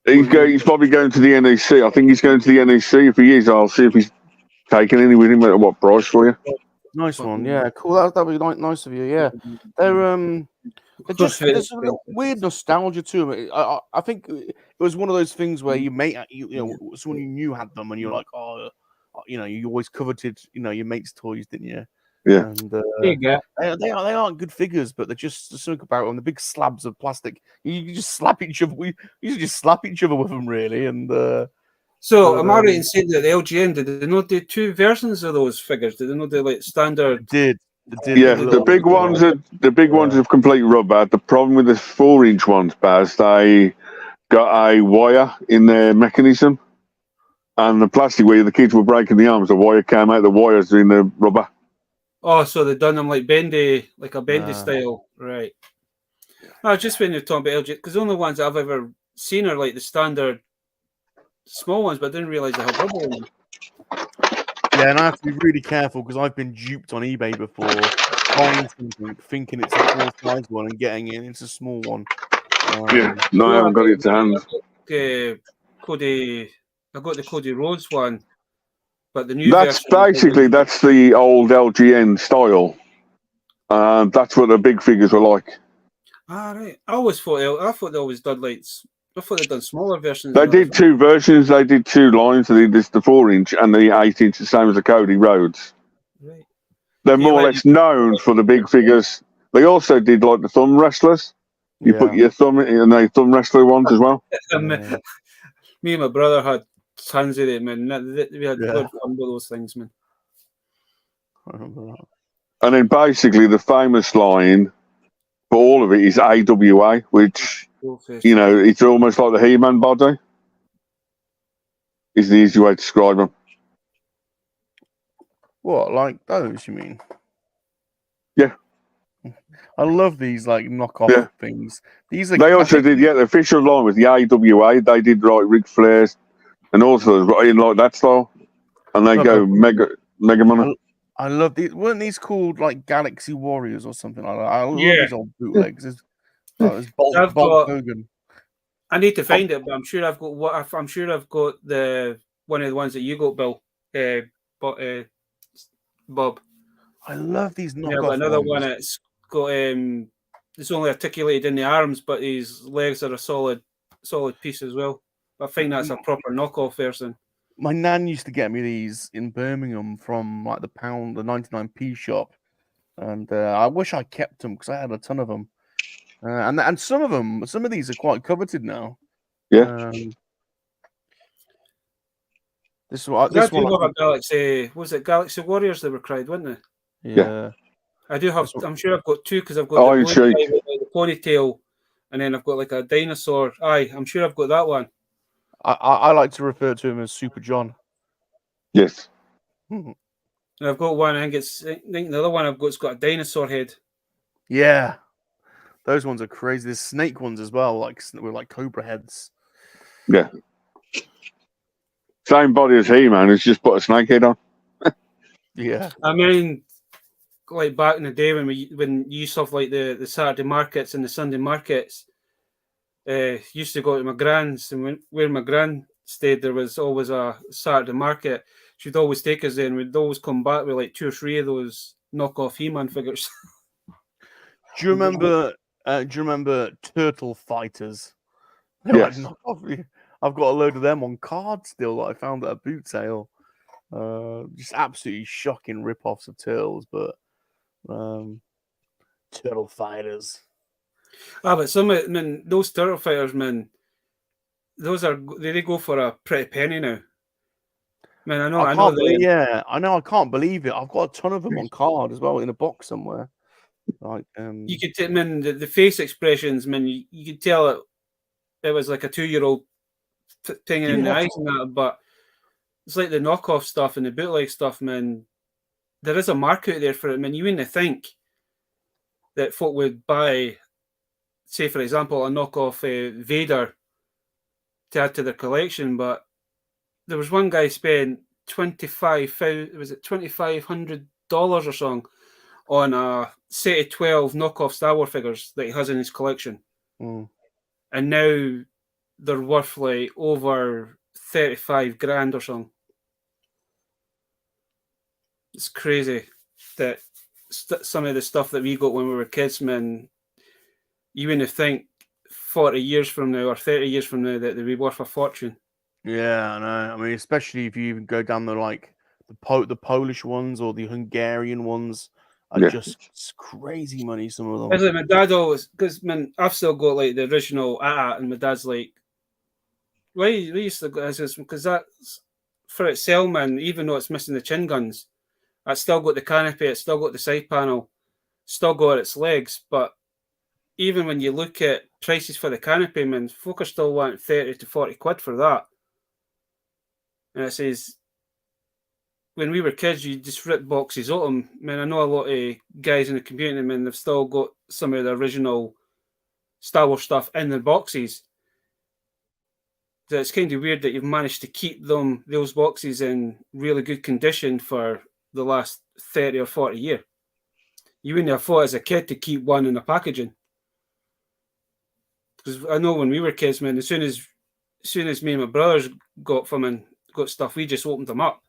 he's probably going to the NEC. I think he's going to the NEC. If he is, I'll see if he's taking any with him at what price for you. Nice one. Yeah, cool. That'd be nice of you. Yeah, they're just there's a weird nostalgia to them. I think it was one of those things where someone you knew had them, and you're like, oh, you always coveted, your mate's toys, didn't you? Yeah. And they aren't good figures, but they're just something about them. The big slabs of plastic. You just slap each other. We used to just slap each other with them, really. And so am I right in saying that the LGN did they not do two versions of those figures? Did they not do like standard? They did. Yeah, the big ones are complete rubber. The problem with the 4-inch ones, Baz, they got a wire in their mechanism, and the plastic where the kids were breaking the arms, the wire came out. The wires are in the rubber. Oh, so they done them like bendy, like a bendy Nah. style, right? No, just when you're talking about LG, because the only ones I've ever seen are like the standard small ones, but I didn't realize they had rubber in them. Yeah, and I have to be really careful because I've been duped on eBay before, buying something, thinking it's a full size one and getting it, and it's a small one. Yeah, no, I haven't got it to hand. Cody, I got the Cody Rhodes one, but the new That's version. basically that's the old LGN style. That's what the big figures were like. Ah, right. I thought they always done like. I thought they'd done smaller versions. They did two versions. They did two lines. They did this the 4-inch and the 8-inch, the same as the Cody Rhodes. Right. They're more or less known for the big figures. They also did like the thumb wrestlers. You put your thumb in, and they thumb wrestler ones as well. Me and my brother had tons of them, man. We had good fun with those things, man. I remember that. And then basically the famous line for all of it is AWA, which, you know, it's almost like the He-Man body. Is the easy way to describe them. What, like those, you mean? Yeah. I love these like knockoff things. These are. They also did, the official line with the AWA. They did like Ric Flair's and also in like that style, and they go mega money. I love these. Weren't these called like Galaxy Warriors or something like that? I love these old bootlegs. It's Bulk Hogan. I need to find it, but I'm sure I've got I'm sure I've got the one of the ones that you got, Bill. Bob. I love these knockoff. Yeah, but another one that's got it's only articulated in the arms, but his legs are a solid piece as well. I think that's a proper knockoff version. My nan used to get me these in Birmingham from like the 99p shop, and I wish I kept them because I had a ton of them. And some of these are quite coveted now. Yeah. This one. A Galaxy. Was it Galaxy Warriors they were cried, weren't they? Yeah. I do have. I'm sure I've got two because I've got the blue guy with the ponytail, and then I've got like a dinosaur. Aye, I'm sure I've got that one. I like to refer to him as Super John. Yes. And I've got one. I think the other one I've got's got a dinosaur head. Yeah. Those ones are crazy. There's snake ones as well, with like cobra heads. Yeah. Same body as He-Man, it's just put a snake head on. Yeah. I mean, like back in the day when you used to have like the Saturday markets and the Sunday markets, used to go to my grand's, and where my grand stayed, there was always a Saturday market. She'd always take us there, and we'd always come back with like 2 or 3 of those knockoff He-Man figures. Do you remember Turtle Fighters? Yes. Like, I've got a load of them on cards still that I found at a boot sale. Just absolutely shocking rip-offs of Turtles, but Turtle Fighters. But those Turtle Fighters, man, they go for a pretty penny now. Man, I know. I can't believe it. I've got a ton of them on card as well in a box somewhere. Like you could take the face expressions, man. You could tell it was like a 2-year-old thing in the eyes and that, but it's like the knockoff stuff and the bootleg stuff, man. There is a market there for it, man. You wouldn't think that folk would buy, say, for example, a knockoff Vader to add to their collection, but there was one guy spent $2,500 or something on a set of 12 knockoff Star Wars figures that he has in his collection, and now they're worth like over 35 grand or something. It's crazy that some of the stuff that we got when we were kids, man, you wouldn't think 40 years from now or 30 years from now that they'd be worth a fortune. Yeah, I know. I mean, especially if you even go down the Polish ones or the Hungarian ones are just crazy money. Some of them. It's like my dad always, because man, I've still got like the original AT-AT, and my dad's like, "Why you still got this?" Because that's for itself, man. Even though it's missing the chin guns, it's still got the canopy, it's still got the side panel, still got its legs. But even when you look at prices for the canopy, man, folk are still wanting 30 to 40 quid for that. And it says, when we were kids, you just rip boxes out of them. I mean, I know a lot of guys in the community, man, they've still got some of the original Star Wars stuff in the boxes. So it's kind of weird that you've managed to keep those boxes in really good condition for the last 30 or 40 years. You wouldn't have thought as a kid to keep one in the packaging. Because I know when we were kids, man, as soon as me and my brothers got them and got stuff, we just opened them up.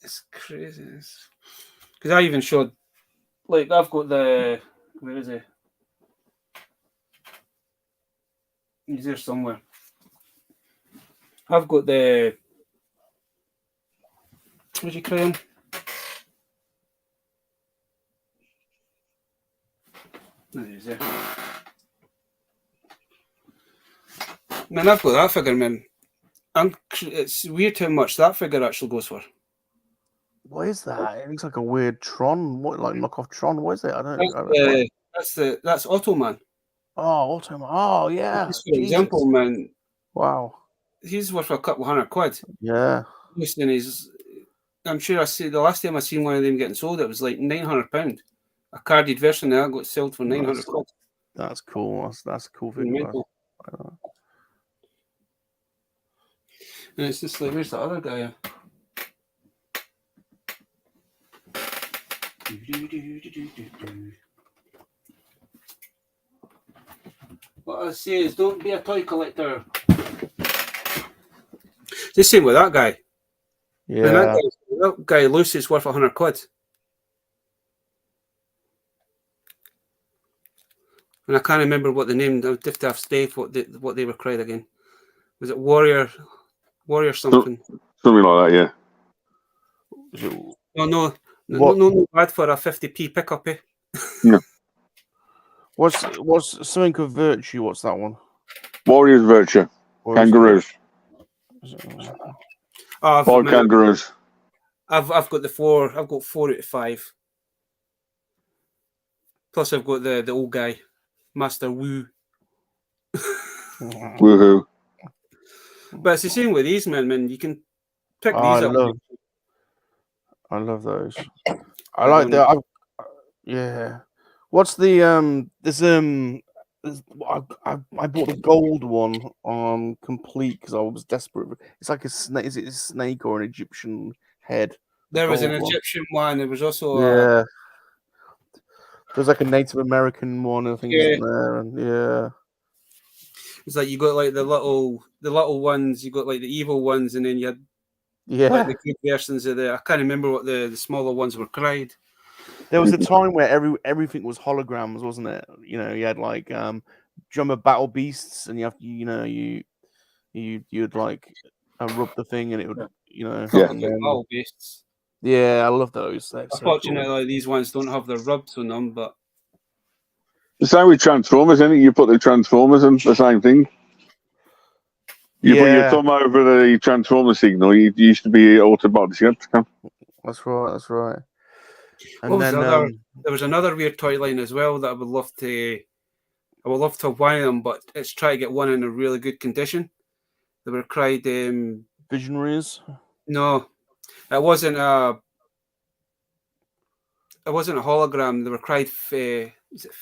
It's crazy. Because I even showed, like, I've got where is he? He's there somewhere. I've got what's he crying? No, he's there. Man, I've got that figure, man. It's weird how much that figure actually goes for. What is that? It looks like a weird Tron. What, like knockoff Tron? What is it? I don't know. That's Ottoman. Oh, Ottoman. Oh, yeah. Just for example, man. Wow. He's worth a couple £100. Yeah. I'm sure the last time I seen one of them getting sold, it was like £900. A carded version that got sold for £900. That's cool. That's a cool thing. And it's just like, where's the other guy? What I say is, don't be a toy collector. The same with that guy. Yeah. And that guy Lucy's worth £100. And I can't remember what the name. I would have to ask Dave what they were cried again. Was it Warrior something? Something like that, yeah. No bad for a 50p pickup, eh? No. What's something of Virtue? What's that one? Warriors Virtue. Kangaroos. 5 kangaroos. I've got the 4. I've got 4 out of 5. Plus, I've got the old guy, Master Wu. Woohoo! But it's the same with these men. You can pick these up. I love those. I like that. Yeah. What's the I bought the gold one complete because I was desperate. It's like a snake. Is it a snake or an Egyptian head? There was an Egyptian one. There was also there's like a Native American one. I think isn't there? And it's like you got like the little ones. You got like the evil ones, and then you had like the good versions of I can't remember what the smaller ones were cried. There was a time where everything was holograms, wasn't it? You know, you had like drummer battle beasts, and you'd like rub the thing, and it would Battle beasts. Yeah, I love those. Unfortunately, so cool. These ones don't have the rubs on them, but the same with Transformers, isn't it? You put the Transformers in the same thing. You put your thumb over the Transformer signal. You used to be Autobots. You had to come. That's right. That's right. And then there was another weird toy line as well that I would love to have one of them, but it's try to get one in a really good condition. They were cried Visionaries. No, it wasn't a hologram. They were cried is it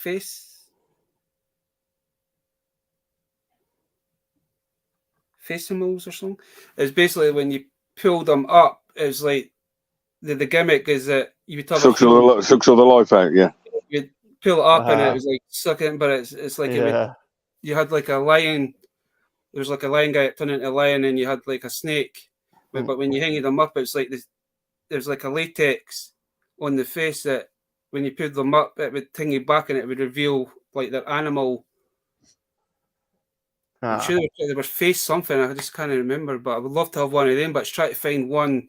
Facimals or something? It's basically when you pull them up, it's like the gimmick is that you would have sucks all the life out, yeah. You'd pull it up and it was like sucking, but it's like you had like a lion. There was like a lion guy that turned into a lion, and you had like a snake. But when you hang them up, it's like there's like a latex on the face that when you pulled them up, it would tingy back and it would reveal like their animal. I'm sure there was face something. I just can't remember, but I would love to have one of them. But try to find one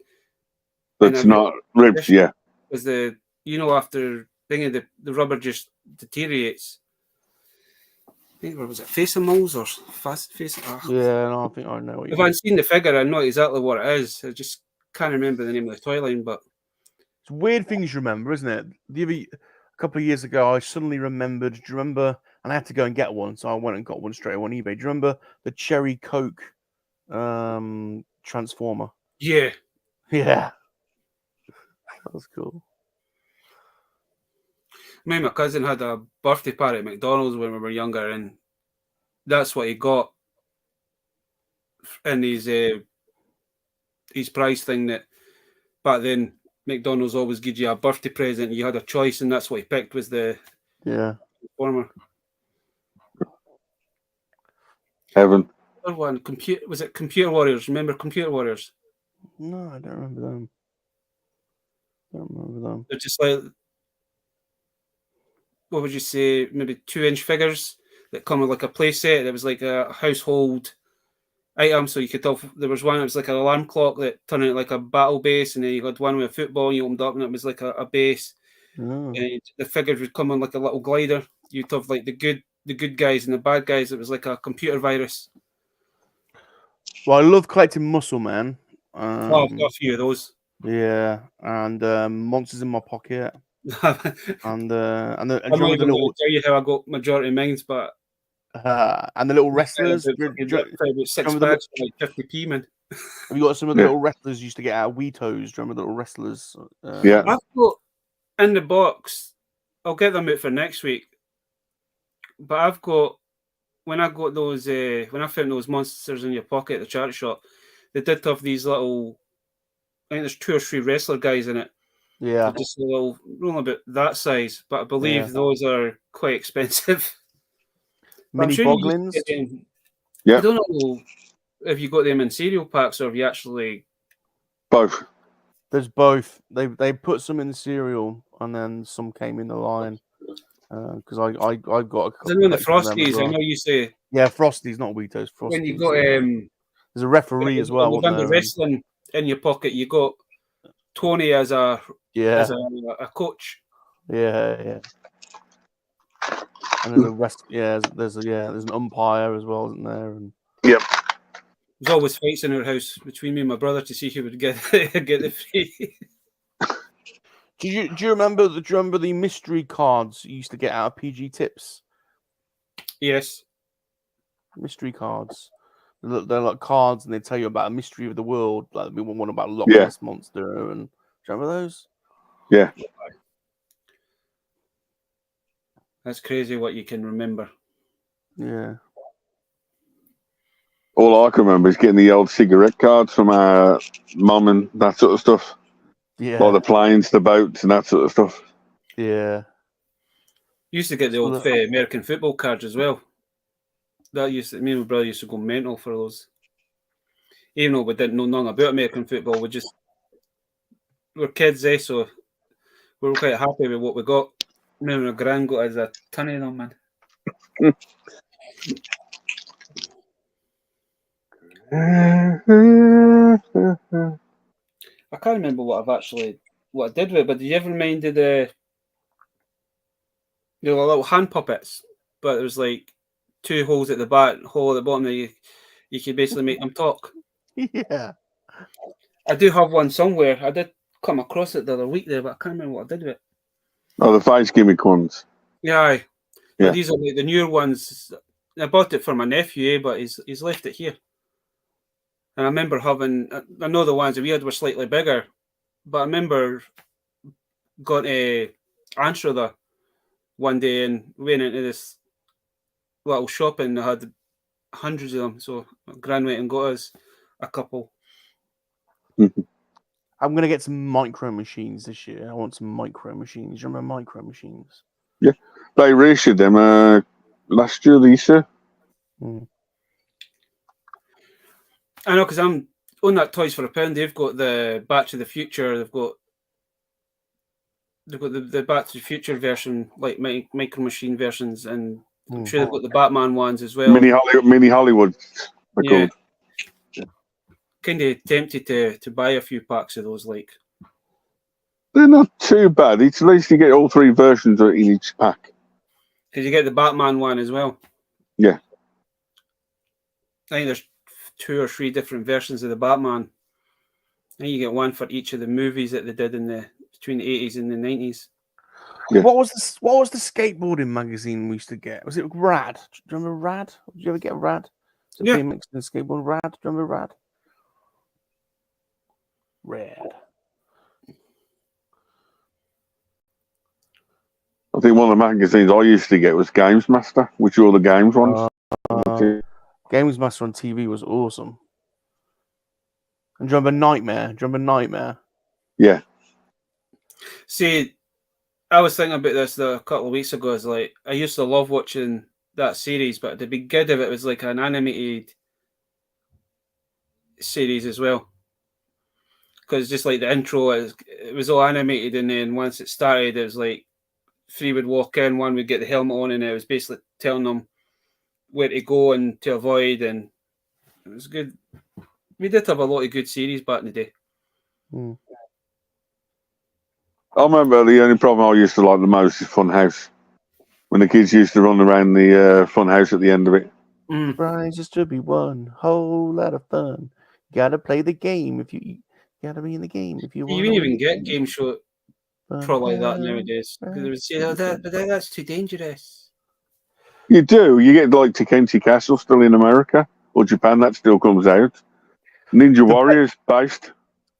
that's not ribbed, yeah. Because after thinking the rubber just deteriorates. I think was it Facimals or Fast Face? Yeah, no, I think I know. If I've seen the figure, I know exactly what it is. I just can't remember the name of the toy line, but it's weird things you remember, isn't it? A couple of years ago, I suddenly remembered. Do you remember? And I had to go and get one, so I went and got one straight away on eBay. Do you remember the Cherry Coke transformer. Yeah. Yeah, that was cool. Me and my cousin had a birthday party at McDonald's when we were younger, and that's what he got in his prize thing. That back then McDonald's always gives you a birthday present. You had a choice, and that's what he picked was the Transformer. Heaven. Other one, was it Computer Warriors? Remember Computer Warriors? No, I don't remember them. They're just like, what would you say, maybe 2-inch figures that come with like a play set. It was like a household item, so you could tell there was one. It was like an alarm clock that turned into like a battle base, and then you had one with a football. And you opened up, and it was like a base. Oh. And the figures would come on like a little glider. You'd have like the good guys and the bad guys. It was like a computer virus. Well, I love collecting Muscle Man. I've got a few of those. Yeah, and Monsters in My Pocket, and the I'm not even going to tell you how I got majority of mine, but and the little wrestlers. About 6 bags for like 50p, man. Have you got some of the little wrestlers you used to get out of Wheatos? Do you remember the little wrestlers? Yeah. I've got in the box. I'll get them out for next week. But I've got when I got those when I found those Monsters in Your Pocket at the charity shop, they did have these little. I think there's 2 or 3 wrestler guys in it. Yeah, they're just a little, only about that size, but I believe those are quite expensive. Mini Boglins. Yeah, I don't know if you got them in cereal packs or if you actually both. There's both. They put some in the cereal and then some came in the line. Because I got a couple. I know the Frosties. Well. I know you say Frosties, not Wheatos. Frosties. When you got there's a referee as well. When the wrestling in your pocket, you got Tony as a coach. Yeah. And there's a rest. There's an umpire as well, isn't there? And yep. There's always fights in our house between me and my brother to see who would get the free. Do you remember the mystery cards you used to get out of PG Tips? Yes. Mystery cards. They're like cards, and they tell you about a mystery of the world. Like we want one about Loch Ness Monster, and do you remember those? Yeah. That's crazy what you can remember. Yeah. All I can remember is getting the old cigarette cards from our mum and that sort of stuff. Yeah. Like the planes, the boats, and that sort of stuff. Yeah. You used to get the old American football cards as well. Me and my brother used to go mental for those. Even though we didn't know nothing about American football, we're kids, so we were quite happy with what we got. Me and my gran got us a ton of them, man. I can't remember what I did with it, but did you ever mind the little hand puppets? But there was like 2 holes at the back, hole at the bottom that you could basically make them talk. Yeah. I do have one somewhere. I did come across it the other week there, but I can't remember what I did with it. Oh, the face gimmick ones. Yeah. But these are like the newer ones. I bought it for my nephew, but he's left it here. And I remember I know the ones that we had were slightly bigger, but I remember going to Answer one day and went into this little shop and they had hundreds of them. So my gran went and got us a couple. I'm going to get some micro machines this year. I want some micro machines. Do you remember micro machines? Yeah. They reissued them last year, this year. I know, because I'm on that Toys for a Pound. They've got the Back to the Future. They've got the Back to the Future version, like micro machine versions, and I'm sure they've got the Batman ones as well. Mini Hollywood. Yeah. Kind of tempted to buy a few packs of those. Like, they're not too bad. It's at least you get all 3 versions in each pack. Because you get the Batman one as well. Yeah. I think there's 2 or 3 different versions of the Batman. I think you get one for each of the movies that they did between the 80s and the 90s. Yeah. What was the skateboarding magazine we used to get? Was it Rad? Do you remember Rad? Did you ever get Rad? Yeah. BMX and skateboard Rad. Do you remember Rad? Rad. I think one of the magazines I used to get was Games Master, which are all the games ones. Games Master on TV was awesome. And do you remember Nightmare? Do you remember Nightmare? Yeah. See, I was thinking about this a couple of weeks ago. It's like I used to love watching that series, but the beginning of it was like an animated series as well. Because just like the intro, it was all animated, and then once it started, it was like three would walk in, one would get the helmet on, and it was basically telling them where to go and to avoid, and it was good. We did have a lot of good series back in the day. Hmm. I remember the only problem I used to like the most is Funhouse. When the kids used to run around the Funhouse at the end of it. Prizes to be won. Whole lot of fun. Gotta play the game if you gotta be in the game if you want. You wouldn't even get game show probably like that nowadays. Because they would say, but that's too dangerous. You do. You get like Tenkaichi Castle still in America or Japan. That still comes out. Ninja Warriors based.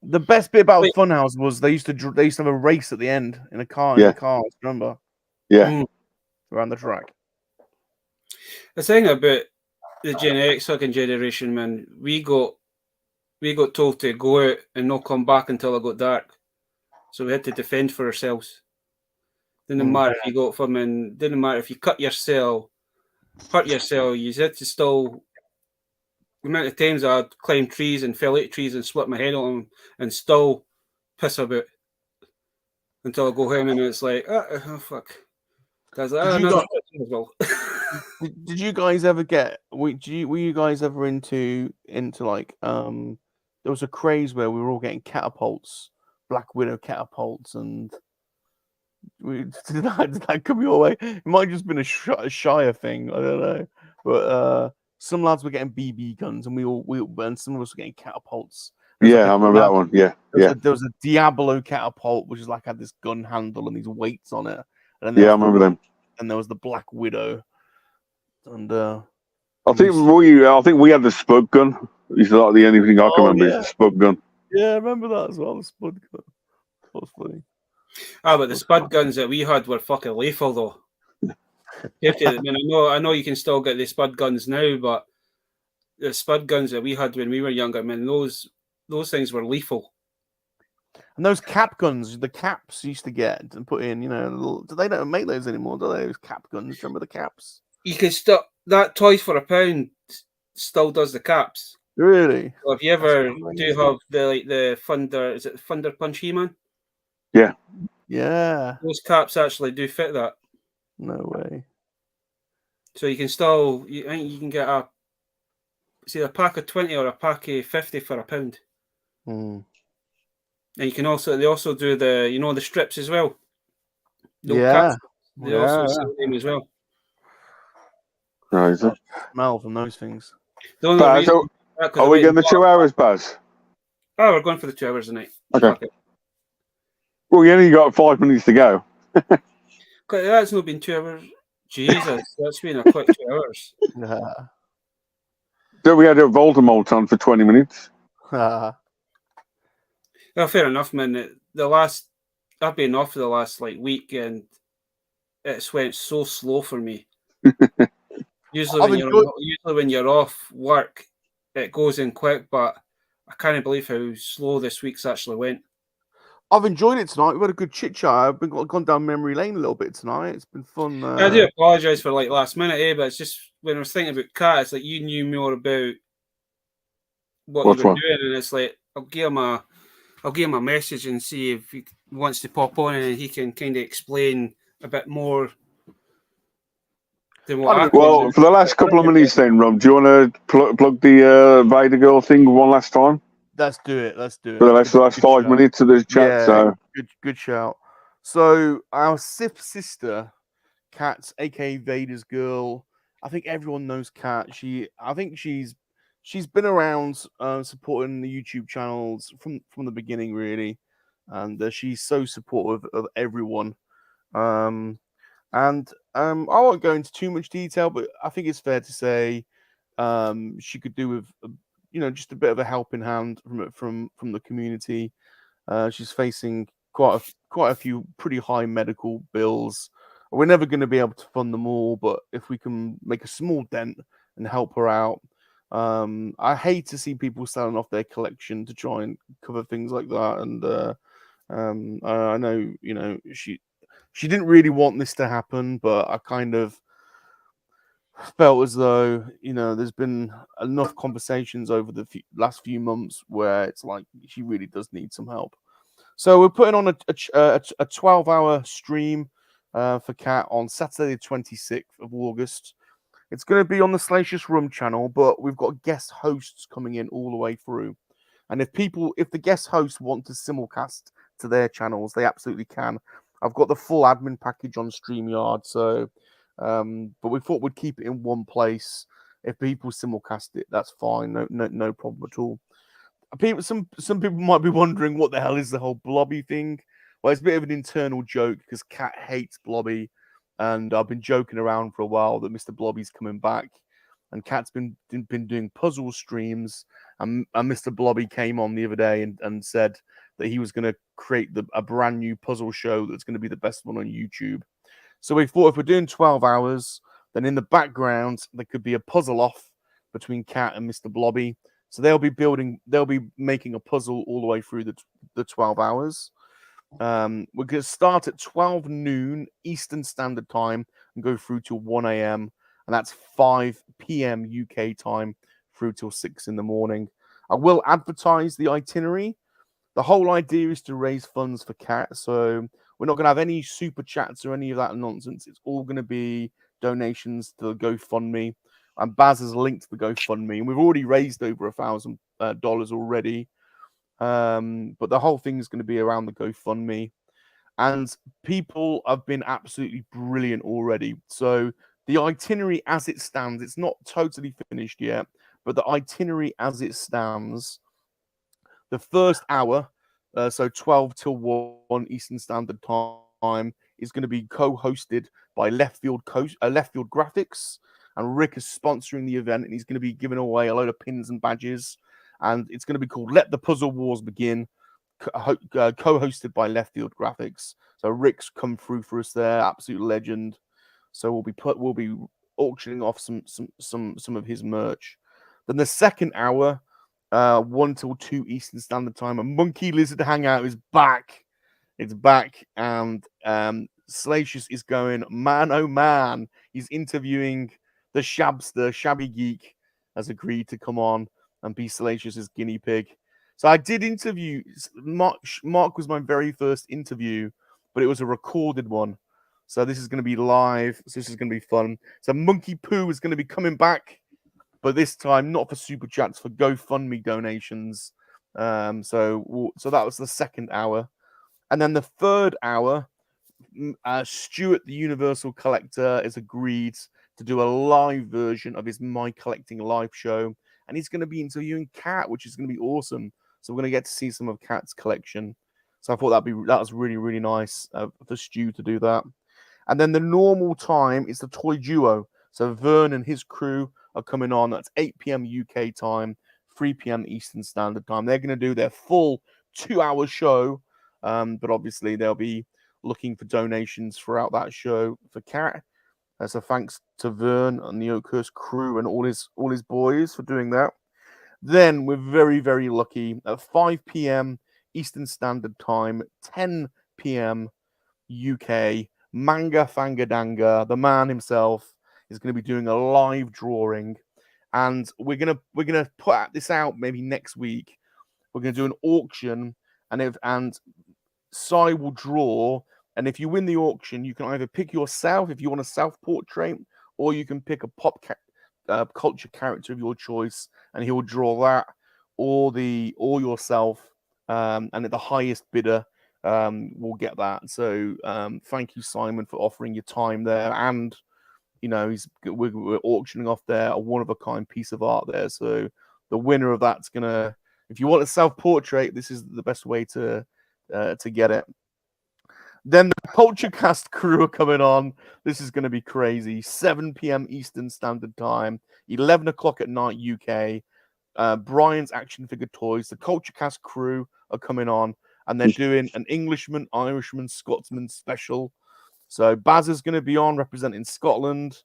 The best bit about Funhouse was they used to have a race at the end in a car. In the cars, remember? Yeah. Around the track. The thing about the Gen X second generation, man, we got told to go out and not come back until it got dark. So we had to defend for ourselves. Didn't matter if you got from and didn't matter if you cut yourself, hurt yourself, you had to still. The amount of times I'd climb trees and fell out of trees and split my head on them and still piss about until I go home and it's like, oh fuck. That's did you guys ever get? Were you guys ever into like there was a craze where we were all getting catapults, Black Widow catapults, and did that come your way? It might have just been a Shire thing. I don't know, but some lads were getting BB guns, and and some of us were getting catapults. Yeah, I remember that one. Yeah, there was a Diablo catapult, which is like had this gun handle and these weights on it. And then I remember them. And there was the Black Widow. And I think we had the Spud gun. It's like the only thing I can remember is the Spud gun. Yeah, I remember that as well. The Spud gun. That was funny. But the Spud guns that we had were fucking lethal though. I know you can still get the Spud guns now, but the Spud guns that we had when we were younger, man, those things were lethal. And those cap guns, the caps you used to get and put in, they don't make those anymore, do they? Those cap guns. Remember the caps? You can still that Toys for £1 still does the caps. Really? So if you ever do have the Thunder, is it Thunder Punch He-Man? Yeah. Yeah. Those caps actually do fit that. No way. So you can still, I think you can get a pack of 20 or a pack of 50 for £1. And you can they also do the strips as well. Yeah. They also sell them as well. Right. Smell from those things. Baz, are we getting the 2 hours, Baz? Oh, we're going for the 2 hours a night. Okay. Well, you only got 5 minutes to go. That's not been 2 hours. Jesus, that's been a quick 2 hours. So we had a Voldemort on for 20 minutes. Well, fair enough, man. I've been off for the last like week, and it's went so slow for me. Usually when you're off work, it goes in quick, but I can't believe how slow this week's actually went. I've enjoyed it tonight. We've had a good chit chat. I've gone down memory lane a little bit tonight. It's been fun. I do apologise for like last minute, but it's just when I was thinking about Kat, it's like you knew more about what you were doing, and it's like I'll give him a message and see if he wants to pop on and he can kind of explain a bit more. Well, for the last couple of minutes then, Rob, do you want to plug the Vader Girl thing one last time? Let's do it. For the last 5 minutes of this chat. Yeah, so good shout. So our Sith sister, Kat, aka Vader's girl. I think everyone knows Kat. I think she's been around supporting the YouTube channels from the beginning, really, and she's so supportive of everyone. I won't go into too much detail, but I think it's fair to say she could do with just a bit of a helping hand from the community. She's facing quite a few pretty high medical bills. We're never going to be able to fund them all, but if we can make a small dent and help her out, I hate to see people selling off their collection to try and cover things like that. And I know, she didn't really want this to happen, but I kind of felt as though, there's been enough conversations over the last few months where it's like she really does need some help. So we're putting on a 12-hour stream for Kat on Saturday the 26th of August. It's going to be on the Salacious Rum channel, but we've got guest hosts coming in all the way through. And if the guest hosts want to simulcast to their channels, they absolutely can. I've got the full admin package on StreamYard, so but we thought we'd keep it in one place. If people simulcast it, that's fine. No problem at all. Some people might be wondering what the hell is the whole Blobby thing. Well, it's a bit of an internal joke because Kat hates Blobby, and I've been joking around for a while that Mr. Blobby's coming back, and Kat's been doing puzzle streams, and Mr. Blobby came on the other day and said that he was going to create a brand new puzzle show that's going to be the best one on YouTube. So we thought if we're doing 12 hours, then in the background there could be a puzzle off between Kat and Mr. Blobby. So they'll be making a puzzle all the way through the 12 hours. We're going to start at 12 noon Eastern Standard Time and go through till 1 a.m. And that's 5 p.m. UK time through till 6 in the morning. I will advertise the itinerary. The whole idea is to raise funds for Kat. So we're not going to have any super chats or any of that nonsense. It's all going to be donations to the GoFundMe. And Baz has linked the GoFundMe, and we've already raised over $1,000 already. But the whole thing is going to be around the GoFundMe, and people have been absolutely brilliant already. So the itinerary as it stands, it's not totally finished yet, but the itinerary as it stands, the first hour, so 12 till 1 Eastern Standard Time, is going to be co-hosted by Left Field Graphics. And Rick is sponsoring the event, and he's going to be giving away a load of pins and badges. And it's going to be called Let the Puzzle Wars Begin, co-hosted by Left Field Graphics. So Rick's come through for us there, absolute legend. So we'll be auctioning off some of his merch. Then the second hour, 1 till 2 Eastern Standard Time, a Monkey Lizard Hangout is back. It's back, and Salacious is going, man, oh man. He's interviewing the Shabster, Shabby Geek, has agreed to come on and be Salacious's guinea pig. So I did interview, Mark was my very first interview, but it was a recorded one. So this is going to be live. So this is going to be fun. So Monkey Poo is going to be coming back, but this time not for super chats, for GoFundMe donations. So that was the second hour. And then the third hour, Stuart, the Universal Collector, has agreed to do a live version of his My Collecting live show. And he's going to be interviewing Kat, which is going to be awesome. So we're going to get to see some of Kat's collection. So I thought that was really, really nice for Stu to do that. And then the normal time is the Toy Duo. So Vern and his crew are coming on. That's 8 p.m. UK time, 3 p.m. Eastern Standard Time. They're going to do their full 2-hour show. But obviously they'll be looking for donations throughout that show for Kat. So thanks to Vern and the Oakhurst crew and all his boys for doing that. Then we're very, very lucky at 5 p.m. Eastern Standard Time, 10 p.m. UK. Manga Fangadanga, the man himself, is going to be doing a live drawing, and we're gonna put this out maybe next week. We're gonna do an auction, and Sai will draw. And if you win the auction, you can either pick yourself if you want a self-portrait, or you can pick a pop culture character of your choice, and he will draw that, or yourself, and at the highest bidder will get that. So thank you, Simon, for offering your time there, and we're auctioning off there a one-of-a-kind piece of art there. So the winner of that's gonna, if you want a self-portrait, this is the best way to get it. Then the Culturecast crew are coming on. This is going to be crazy. 7 p.m. Eastern Standard Time, 11 o'clock at night UK. Brian's action figure toys. The Culture Cast crew are coming on, and they're doing an Englishman, Irishman, Scotsman special. So Baz is going to be on representing Scotland.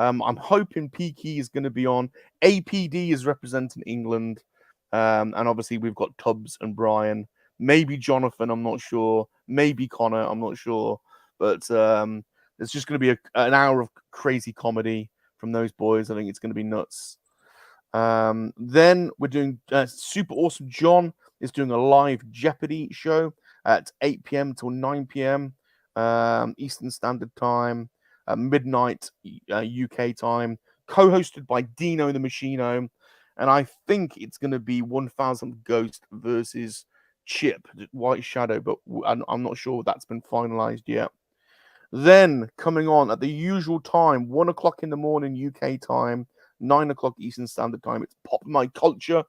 I'm hoping Peaky is going to be on. APD is representing England. And obviously we've got Tubbs and Brian. Maybe Jonathan, I'm not sure. Maybe Connor, I'm not sure. But there's just going to be an hour of crazy comedy from those boys. I think it's going to be nuts. Then we're doing Super Awesome John is doing a live Jeopardy show at 8 p.m. till 9 p.m. Eastern Standard Time, midnight UK time, co-hosted by Dino the Machino, and I think it's going to be 1000 Ghost versus Chip White Shadow, but I'm not sure that's been finalized yet. Then coming on at the usual time, 1 o'clock in the morning UK time, 9 o'clock Eastern Standard Time, it's Pop My Culture.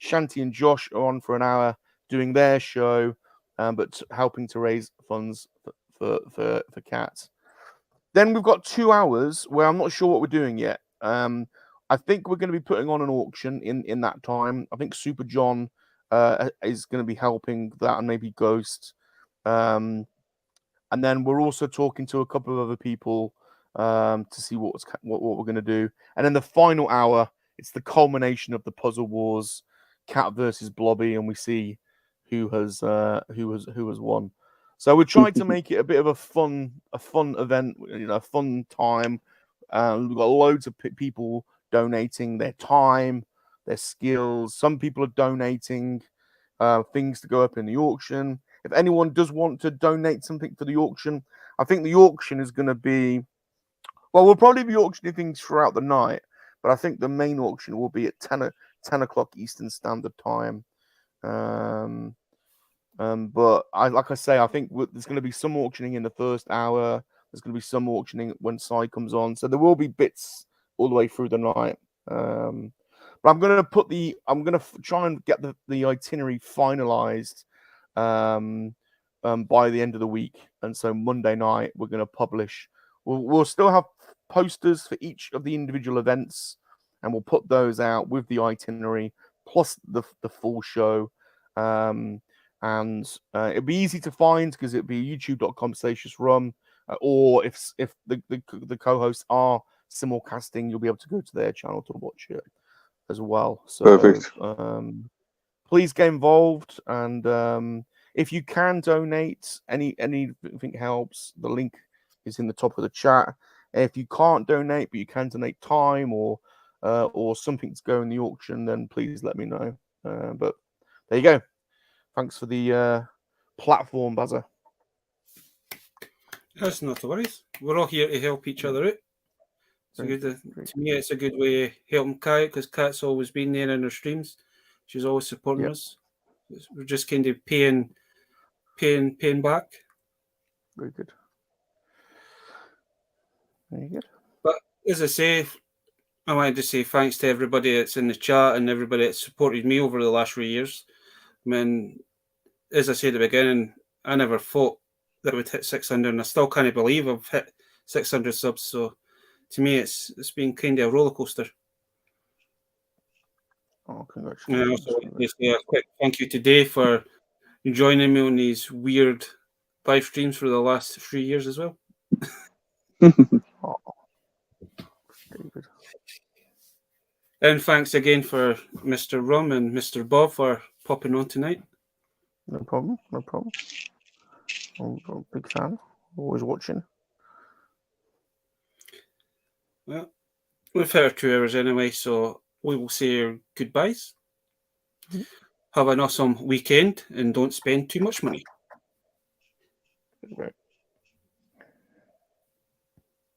Shanti and Josh are on for an hour doing their show, but helping to raise funds for cats. Then we've got 2 hours where I'm not sure what we're doing yet. I think we're going to be putting on an auction in that time. I think Super John is going to be helping that, and maybe Ghost. And then we're also talking to a couple of other people to see what we're going to do. And then the final hour, it's the culmination of the Puzzle Wars, Cat versus Blobby, and we see who has won. So we're trying to make it a bit of a fun event, a fun time. We've got loads of people donating their time, their skills. Some people are donating things to go up in the auction. If anyone does want to donate something for the auction, I think the auction is going to be, well, we'll probably be auctioning things throughout the night, but I think the main auction will be at 10 o'clock Eastern Standard Time. But like I say, I think there's going to be some auctioning in the first hour. There's going to be some auctioning when Sai comes on. So there will be bits all the way through the night. But I'm going to try and get the itinerary finalized by the end of the week. And so Monday night, we're going to publish. We'll still have posters for each of the individual events, and we'll put those out with the itinerary plus the full show. And it'll be easy to find because it'll be youtube.com/rum, or if the co-hosts are simulcasting, you'll be able to go to their channel to watch it as well. So perfect. Please get involved, and if you can donate, anything helps. The link is in the top of the chat. If you can't donate, but you can donate time or something to go in the auction, then please let me know. But there you go. Thanks for the platform, Bazza. That's not to worry. We're all here to help each other out. To me, it's a good way of helping Kat, because Kat's always been there in her streams. She's always supporting us. We're just kind of paying back. Very good. Very good. But as I say, I wanted to say thanks to everybody that's in the chat and everybody that's supported me over the last 3 years. I mean, as I said at the beginning, I never thought that we'd hit 600, and I still can't believe I've hit 600 subs. So to me, it's been kind of a roller coaster. Oh, congratulations! And I also want to say a quick thank you to Dave for joining me on these weird live streams for the last 3 years as well. Oh, David. And thanks again for Mr. Rum and Mr. Bob for popping on tonight. No problem. I'm a big fan. Always watching. Well, we've hit our 2 hours anyway, so we will say our goodbyes. Mm-hmm. Have an awesome weekend and don't spend too much money. Okay.